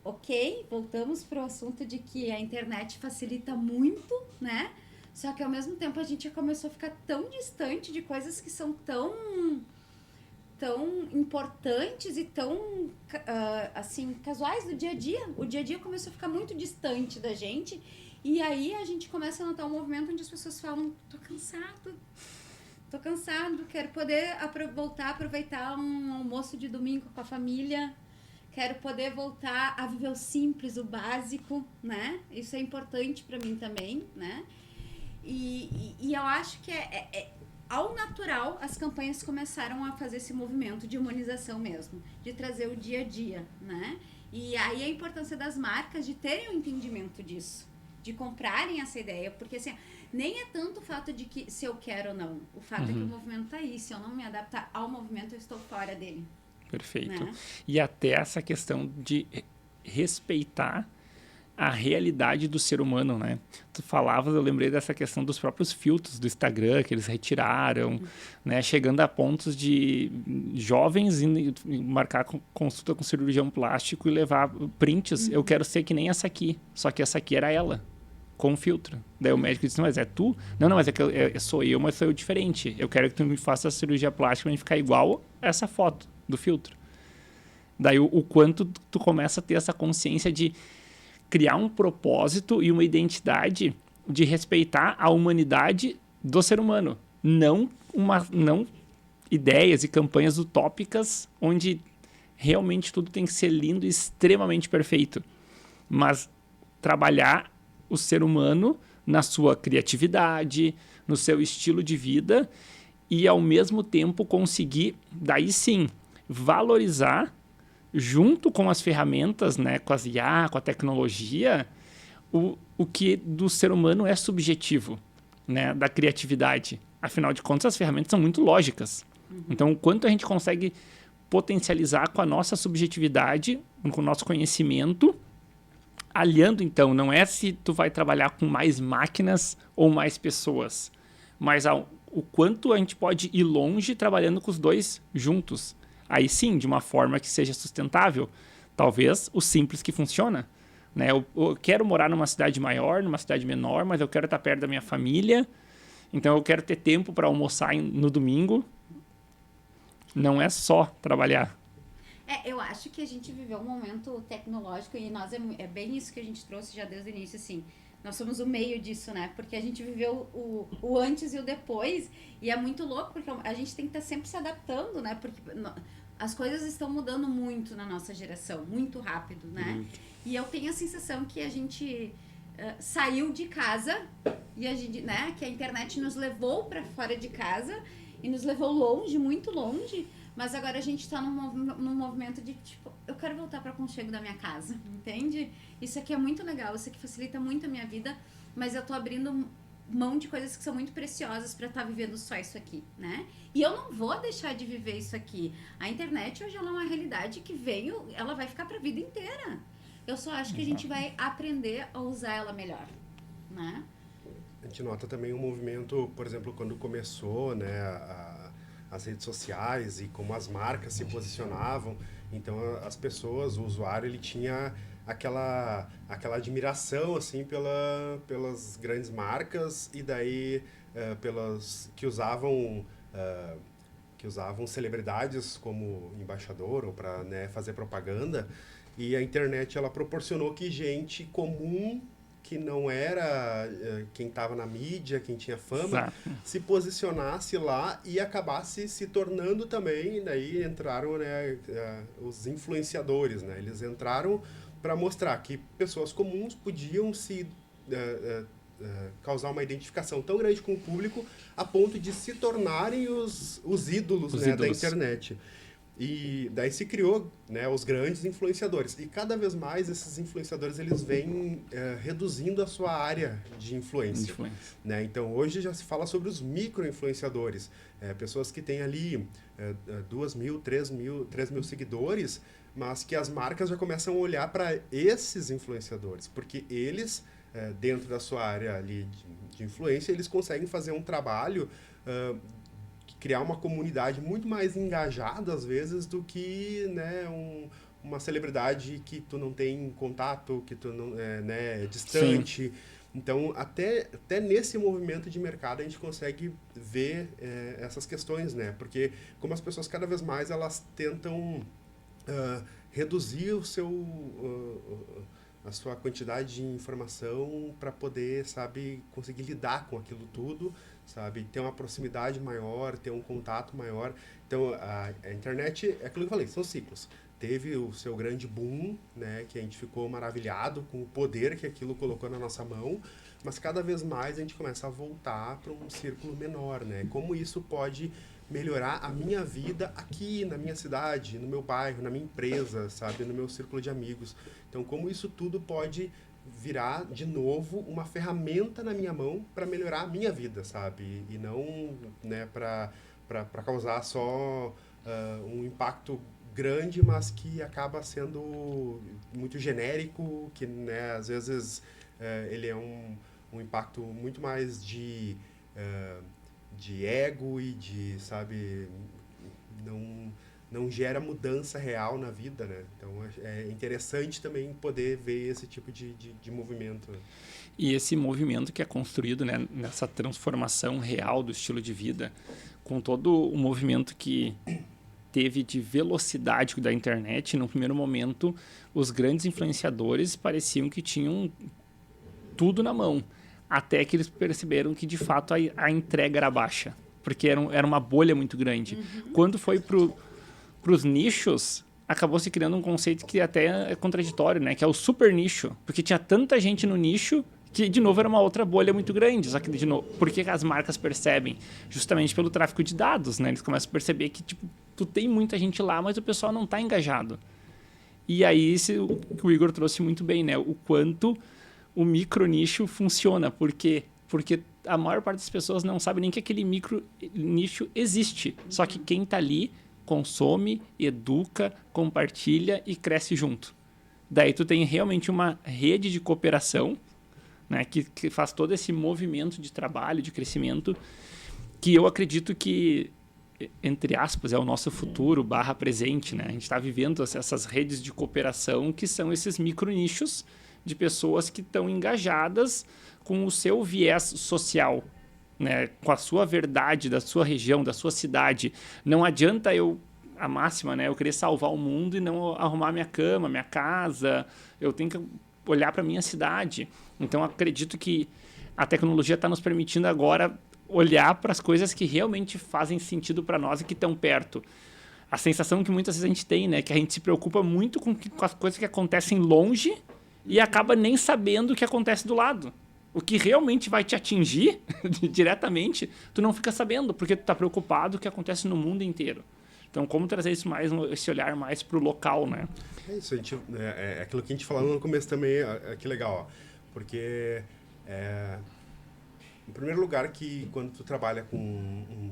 ok, voltamos para o assunto de que a internet facilita muito, né? Só que ao mesmo tempo a gente já começou a ficar tão distante de coisas que são tão importantes e tão, assim, casuais do dia a dia. O dia a dia começou a ficar muito distante da gente e aí a gente começa a notar um movimento onde as pessoas falam, tô cansado, quero poder voltar a aproveitar um almoço de domingo com a família, quero poder voltar a viver o simples, o básico, né? Isso é importante para mim também, né? E eu acho que ao natural, as campanhas começaram a fazer esse movimento de humanização mesmo, de trazer o dia a dia, né? E aí a importância das marcas de terem um entendimento disso, de comprarem essa ideia, porque assim, nem é tanto o fato de que se eu quero ou não, o fato é que o movimento tá aí, se eu não me adaptar ao movimento, eu estou fora dele. Perfeito. Né? E até essa questão de respeitar a realidade do ser humano, né? Tu falavas, eu lembrei dessa questão dos próprios filtros do Instagram, que eles retiraram, né? Chegando a pontos de jovens indo marcar consulta com cirurgião plástico e levar prints. Eu quero ser que nem essa aqui, só que essa aqui era ela, com filtro. Daí o médico disse, mas é tu? Não, mas é que sou eu, mas sou eu diferente. Eu quero que tu me faça a cirurgia plástica para ficar igual a essa foto do filtro. Daí o quanto tu começa a ter essa consciência de criar um propósito e uma identidade de respeitar a humanidade do ser humano. Não ideias e campanhas utópicas onde realmente tudo tem que ser lindo e extremamente perfeito. Mas trabalhar o ser humano na sua criatividade, no seu estilo de vida e, ao mesmo tempo, conseguir, daí sim, valorizar junto com as ferramentas, né, com as IA, com a tecnologia, o que do ser humano é subjetivo, né, da criatividade. Afinal de contas, as ferramentas são muito lógicas. Então, o quanto a gente consegue potencializar com a nossa subjetividade, com o nosso conhecimento, aliando, então, não é se tu vai trabalhar com mais máquinas ou mais pessoas, mas o quanto a gente pode ir longe trabalhando com os dois juntos. Aí sim, de uma forma que seja sustentável. Talvez o simples que funciona. Né? Eu quero morar numa cidade maior, numa cidade menor, mas eu quero estar perto da minha família. Então eu quero ter tempo para almoçar no domingo. Não é só trabalhar. Eu acho que a gente viveu um momento tecnológico e nós é bem isso que a gente trouxe já desde o início, assim. Nós somos o meio disso, né? Porque a gente viveu o antes e o depois e é muito louco porque a gente tem que estar sempre se adaptando, né? Porque as coisas estão mudando muito na nossa geração, muito rápido, né? E eu tenho a sensação que a gente saiu de casa e a gente, né? Que a internet nos levou para fora de casa e nos levou longe, muito longe. Mas agora a gente está num movimento de, tipo, eu quero voltar para o aconchego da minha casa, entende? Isso aqui é muito legal, isso aqui facilita muito a minha vida, mas eu tô abrindo mão de coisas que são muito preciosas para estar vivendo só isso aqui, né? E eu não vou deixar de viver isso aqui. A internet hoje ela é uma realidade que ela vai ficar para a vida inteira. Eu só acho que a gente vai aprender a usar ela melhor, né? A gente nota também um movimento, por exemplo, quando começou, né, as redes sociais e como as marcas se posicionavam. Então as pessoas, o usuário, ele tinha aquela admiração assim pelas grandes marcas e daí pelas que usavam celebridades como embaixador ou para, né, fazer propaganda. E a internet ela proporcionou que gente comum que não era quem estava na mídia, quem tinha fama, Exato. se posicionasse lá e acabasse se tornando também, daí entraram, né, os influenciadores, né? Eles entraram para mostrar que pessoas comuns podiam causar uma identificação tão grande com o público a ponto de se tornarem os ídolos, né, da internet. E daí se criou, né, os grandes influenciadores. E cada vez mais esses influenciadores eles vêm reduzindo a sua área de influência. Né? Então hoje já se fala sobre os micro-influenciadores. Pessoas que têm ali 2.000, 3.000 seguidores, mas que as marcas já começam a olhar para esses influenciadores. Porque eles, dentro da sua área ali de influência, eles conseguem fazer um trabalho... criar uma comunidade muito mais engajada, às vezes, do que, né, uma celebridade que tu não tem contato, que tu não é distante. Sim. Então, até nesse movimento de mercado, a gente consegue ver essas questões, né? Porque como as pessoas, cada vez mais, elas tentam reduzir a sua quantidade de informação para poder, sabe, conseguir lidar com aquilo tudo, sabe, ter uma proximidade maior, ter um contato maior. Então, a internet, é aquilo que eu falei, são ciclos. Teve o seu grande boom, né, que a gente ficou maravilhado com o poder que aquilo colocou na nossa mão, mas cada vez mais a gente começa a voltar para um círculo menor, né? Como isso pode melhorar a minha vida aqui na minha cidade, no meu bairro, na minha empresa, sabe, no meu círculo de amigos. Então, como isso tudo pode virar, de novo, uma ferramenta na minha mão para melhorar a minha vida, sabe? E não, né, para causar só um impacto grande, mas que acaba sendo muito genérico, que, né, às vezes ele é um impacto muito mais de ego e de, sabe, não gera mudança real na vida, né? Então é interessante também poder ver esse tipo de movimento. E esse movimento que é construído, né, nessa transformação real do estilo de vida, com todo o movimento que teve de velocidade da internet, no primeiro momento, os grandes influenciadores pareciam que tinham tudo na mão, até que eles perceberam que, de fato, a entrega era baixa, porque era uma bolha muito grande. Quando foi para os nichos, acabou se criando um conceito que até é contraditório, né? Que é o super nicho, porque tinha tanta gente no nicho que, de novo, era uma outra bolha muito grande. Só que, de novo, por que as marcas percebem? Justamente pelo tráfico de dados, né? Eles começam a perceber que, tipo, tu tem muita gente lá, mas o pessoal não está engajado. E aí, o que o Igor trouxe muito bem, né? O quanto o micro nicho funciona. Por quê? Porque a maior parte das pessoas não sabe nem que aquele micro nicho existe. Só que quem está ali consome, educa, compartilha e cresce junto. Daí tu tem realmente uma rede de cooperação, né, que faz todo esse movimento de trabalho, de crescimento, que eu acredito que, entre aspas, é o nosso futuro / presente. Né? A gente está vivendo essas redes de cooperação que são esses micro nichos de pessoas que estão engajadas com o seu viés social, né, com a sua verdade da sua região, da sua cidade. Não adianta a máxima, né, eu querer salvar o mundo e não arrumar minha cama, minha casa. Eu tenho que olhar para minha cidade. Então, acredito que a tecnologia está nos permitindo agora olhar para as coisas que realmente fazem sentido para nós e que estão perto. A sensação que muitas vezes a gente tem, né, que a gente se preocupa muito com as coisas que acontecem longe e acaba nem sabendo o que acontece do lado. O que realmente vai te atingir diretamente, tu não fica sabendo, porque tu está preocupado com o que acontece no mundo inteiro. Então, como trazer isso mais, esse olhar mais para o local, né? É isso, é aquilo que a gente falou no começo também, que legal, ó, porque, em primeiro lugar, que quando tu trabalha com um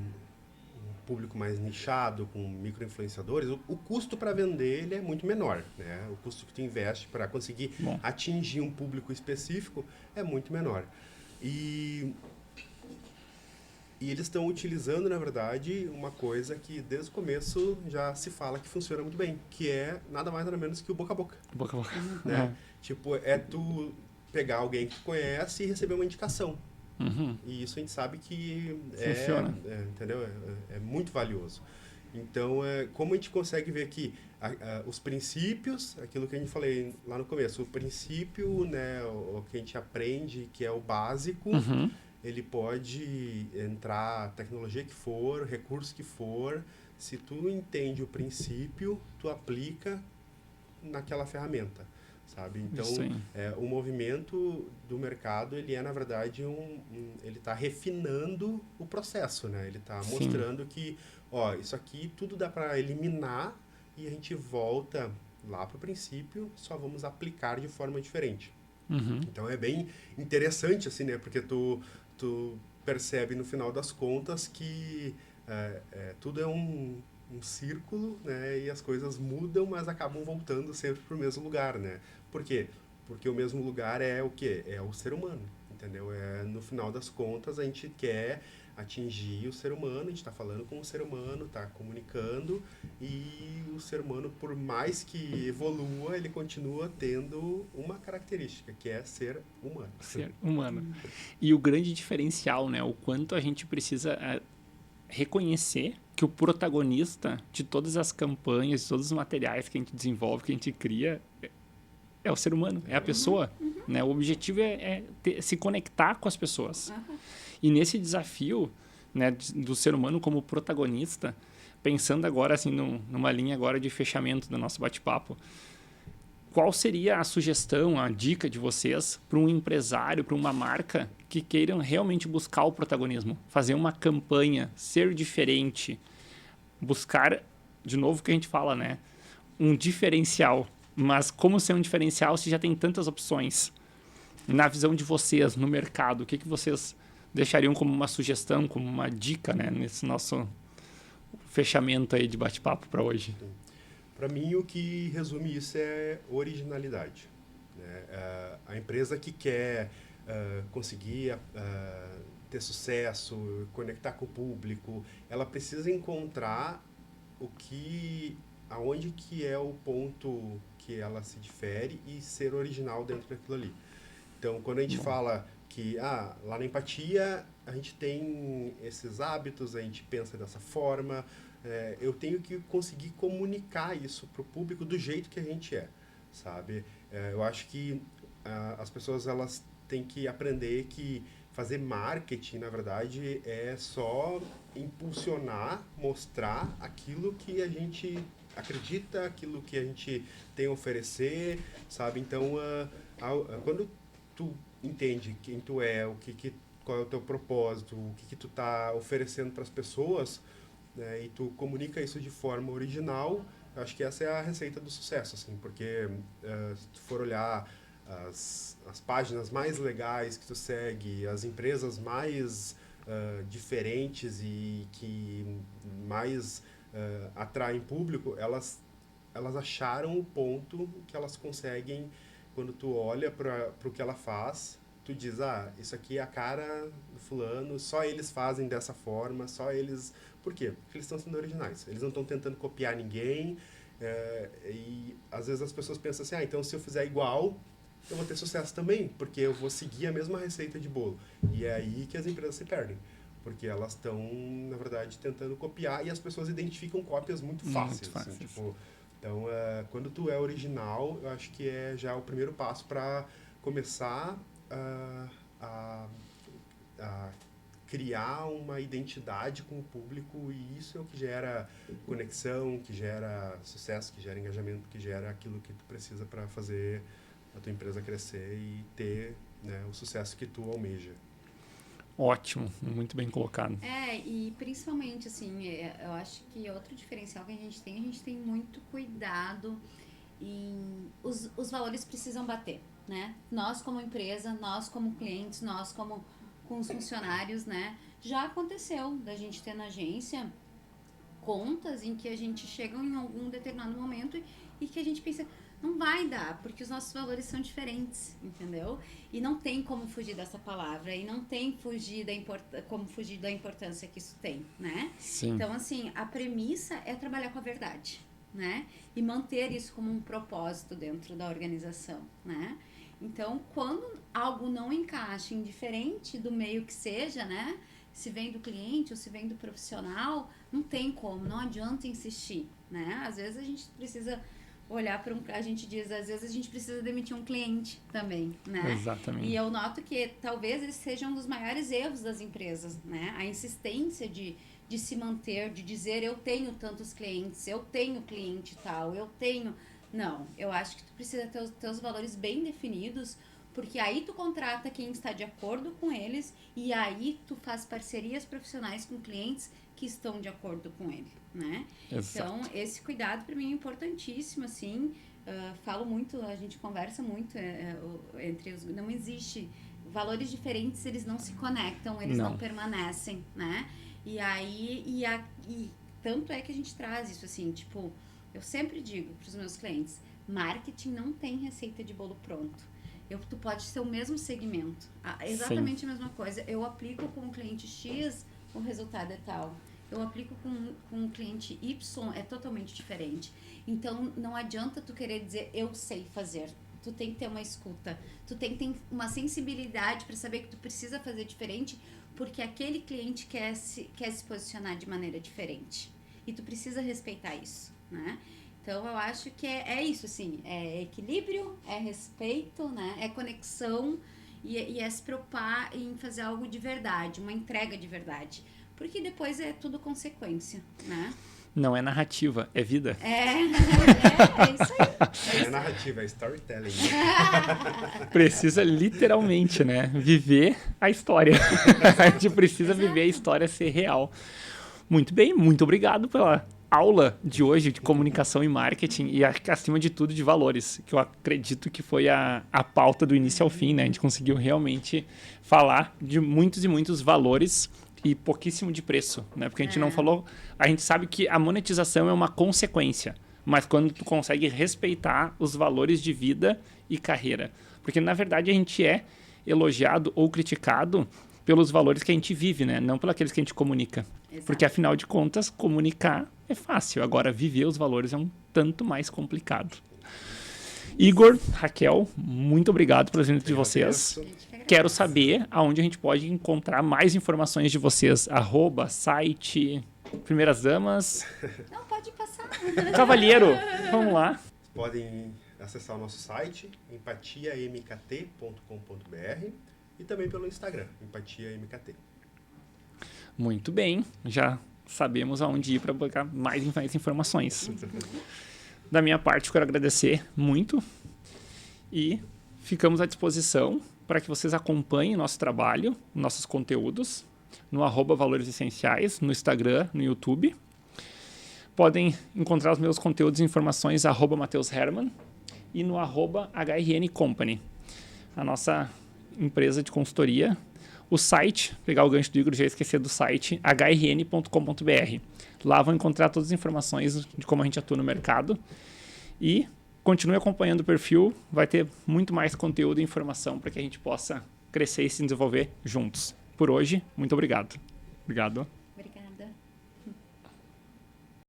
público mais nichado, com micro-influenciadores, o custo para vender ele é muito menor, né? O custo que tu investe para conseguir atingir um público específico é muito menor. E eles estão utilizando, na verdade, uma coisa que desde o começo já se fala que funciona muito bem, que é nada mais nada menos que o boca a boca. Boca a boca. Né? Tipo, é tu pegar alguém que tu conhece e receber uma indicação. E isso a gente sabe que funciona. Entendeu? É muito valioso. Então, como a gente consegue ver aqui os princípios, aquilo que a gente falei lá no começo, o princípio, né, o que a gente aprende, que é o básico, ele pode entrar tecnologia que for, recurso que for, se tu entende o princípio, tu aplica naquela ferramenta. Sabe? Então, o movimento do mercado, ele na verdade, ele está refinando o processo, né? Ele está mostrando que, isso aqui tudo dá para eliminar e a gente volta lá para o princípio, só vamos aplicar de forma diferente. Então, é bem interessante, assim, né? Porque tu percebe, no final das contas, que tudo é um círculo, né, e as coisas mudam, mas acabam voltando sempre para o mesmo lugar, né? Por quê? Porque o mesmo lugar é o quê? É o ser humano, entendeu? No final das contas, a gente quer atingir o ser humano, a gente está falando com o ser humano, está comunicando, e o ser humano, por mais que evolua, ele continua tendo uma característica, que é ser humano. Ser humano. E o grande diferencial, né, o quanto a gente precisa reconhecer que o protagonista de todas as campanhas, de todos os materiais que a gente desenvolve, que a gente cria, é o ser humano, é a pessoa. Né? O objetivo é se conectar com as pessoas. E nesse desafio, né, do ser humano como protagonista, pensando agora assim, numa linha agora de fechamento do nosso bate-papo, qual seria a sugestão, a dica de vocês para um empresário, para uma marca que queiram realmente buscar o protagonismo, fazer uma campanha, ser diferente, buscar, de novo que a gente fala, né, um diferencial. Mas como ser um diferencial se já tem tantas opções? Na visão de vocês, no mercado, o que vocês deixariam como uma sugestão, como uma dica, né, nesse nosso fechamento aí de bate-papo para hoje? Para mim, o que resume isso é originalidade, né? A empresa que quer conseguir ter sucesso, conectar com o público, ela precisa encontrar aonde que é o ponto que ela se difere e ser original dentro daquilo ali. Então, quando a gente fala que lá na Empatia a gente tem esses hábitos, a gente pensa dessa forma, eu tenho que conseguir comunicar isso para o público do jeito que a gente é, sabe? Eu acho que as pessoas elas têm que aprender que fazer marketing, na verdade, é só impulsionar, mostrar aquilo que a gente acredita, aquilo que a gente tem a oferecer, sabe? Então, quando tu entende quem tu é, qual é o teu propósito, o que tu tá oferecendo para as pessoas, né, e tu comunica isso de forma original, eu acho que essa é a receita do sucesso, assim, porque se tu for olhar as páginas mais legais que tu segue, as empresas mais diferentes e que mais atraem público, elas acharam o ponto que elas conseguem, quando tu olha para o que ela faz, tu diz, isso aqui é a cara do fulano, só eles fazem dessa forma, só eles... Por quê? Porque eles estão sendo originais, eles não estão tentando copiar ninguém, e às vezes as pessoas pensam assim, então se eu fizer igual, eu vou ter sucesso também, porque eu vou seguir a mesma receita de bolo. E é aí que as empresas se perdem, porque elas estão, na verdade, tentando copiar e as pessoas identificam cópias muito fáceis. Muito fáceis. Assim, tipo, então, quando tu é original, eu acho que é já o primeiro passo para começar a criar uma identidade com o público, e isso é o que gera conexão, que gera sucesso, que gera engajamento, que gera aquilo que tu precisa para fazer a tua empresa crescer e ter, né, o sucesso que tu almeja. Ótimo, muito bem colocado. E principalmente, assim, eu acho que outro diferencial que a gente tem muito cuidado em... Os valores precisam bater, né? Nós como empresa, nós como clientes, nós como com os funcionários, né? Já aconteceu da gente ter na agência contas em que a gente chega em algum determinado momento e que a gente pensa, não vai dar, porque os nossos valores são diferentes, entendeu? E não tem como fugir dessa palavra, e não tem como fugir da importância que isso tem, né? Sim. Então, assim, a premissa é trabalhar com a verdade, né? E manter isso como um propósito dentro da organização, né? Então, quando algo não encaixa, indiferente do meio que seja, né? Se vem do cliente ou se vem do profissional, não tem como, não adianta insistir, né? Às vezes a gente precisa olhar para a gente diz, às vezes a gente precisa demitir um cliente também, né? Exatamente. E eu noto que talvez esse seja um dos maiores erros das empresas, né? A insistência de se manter, de dizer eu tenho tantos clientes, eu tenho cliente tal, eu tenho... Não, eu acho que tu precisa ter os teus valores bem definidos, porque aí tu contrata quem está de acordo com eles e aí tu faz parcerias profissionais com clientes que estão de acordo com ele, né? Exato. Então, esse cuidado para mim é importantíssimo, assim, falo muito, a gente conversa muito entre os... Não existe... Valores diferentes, eles não se conectam, eles não permanecem, né? E aí, e tanto é que a gente traz isso, assim, tipo... Eu sempre digo para os meus clientes, marketing não tem receita de bolo pronto. Tu pode ser o mesmo segmento, exatamente Sim. a mesma coisa. Eu aplico com o cliente X, o resultado é tal. Eu aplico com o cliente Y, é totalmente diferente. Então, não adianta tu querer dizer, eu sei fazer. Tu tem que ter uma escuta. Tu tem que ter uma sensibilidade para saber que tu precisa fazer diferente, porque aquele cliente quer se posicionar de maneira diferente. E tu precisa respeitar isso, né? Então, eu acho que é isso, assim, é equilíbrio, é respeito, né? É conexão e é se preocupar em fazer algo de verdade, uma entrega de verdade. Porque depois é tudo consequência, né? Não é narrativa, é vida. É isso aí. É narrativa, é storytelling. Precisa literalmente, né? Viver a história. A gente precisa viver a história ser real. Muito bem, muito obrigado pela aula de hoje de comunicação e marketing e, acima de tudo, de valores, que eu acredito que foi a pauta do início ao fim, né? A gente conseguiu realmente falar de muitos e muitos valores e pouquíssimo de preço, né? Porque a gente não falou... A gente sabe que a monetização é uma consequência, mas quando tu consegue respeitar os valores de vida e carreira. Porque, na verdade, a gente é elogiado ou criticado pelos valores que a gente vive, né? Não pelos aqueles que a gente comunica. Exato. Porque, afinal de contas, comunicar é fácil. Agora, viver os valores é um tanto mais complicado. Igor, Raquel, muito obrigado pela presença de vocês. A gente que agradece. Quero saber aonde a gente pode encontrar mais informações de vocês. @, site, Primeiras Damas, Não, pode passar. Cavalheiro. Vamos lá. Podem acessar o nosso site, empatiamkt.com.br, e também pelo Instagram, empatiamkt. Muito bem. Já sabemos aonde ir para buscar mais informações. Da minha parte, quero agradecer muito e ficamos à disposição para que vocês acompanhem nosso trabalho, nossos conteúdos, no @Valores Essenciais, no Instagram, no YouTube. Podem encontrar os meus conteúdos e informações @Matheus Hermann e no @HRN Company, a nossa empresa de consultoria. O site, pegar o gancho do Igor, já esqueci do site, hrn.com.br. Lá vão encontrar todas as informações de como a gente atua no mercado. E continue acompanhando o perfil, vai ter muito mais conteúdo e informação para que a gente possa crescer e se desenvolver juntos. Por hoje, muito obrigado. Obrigado.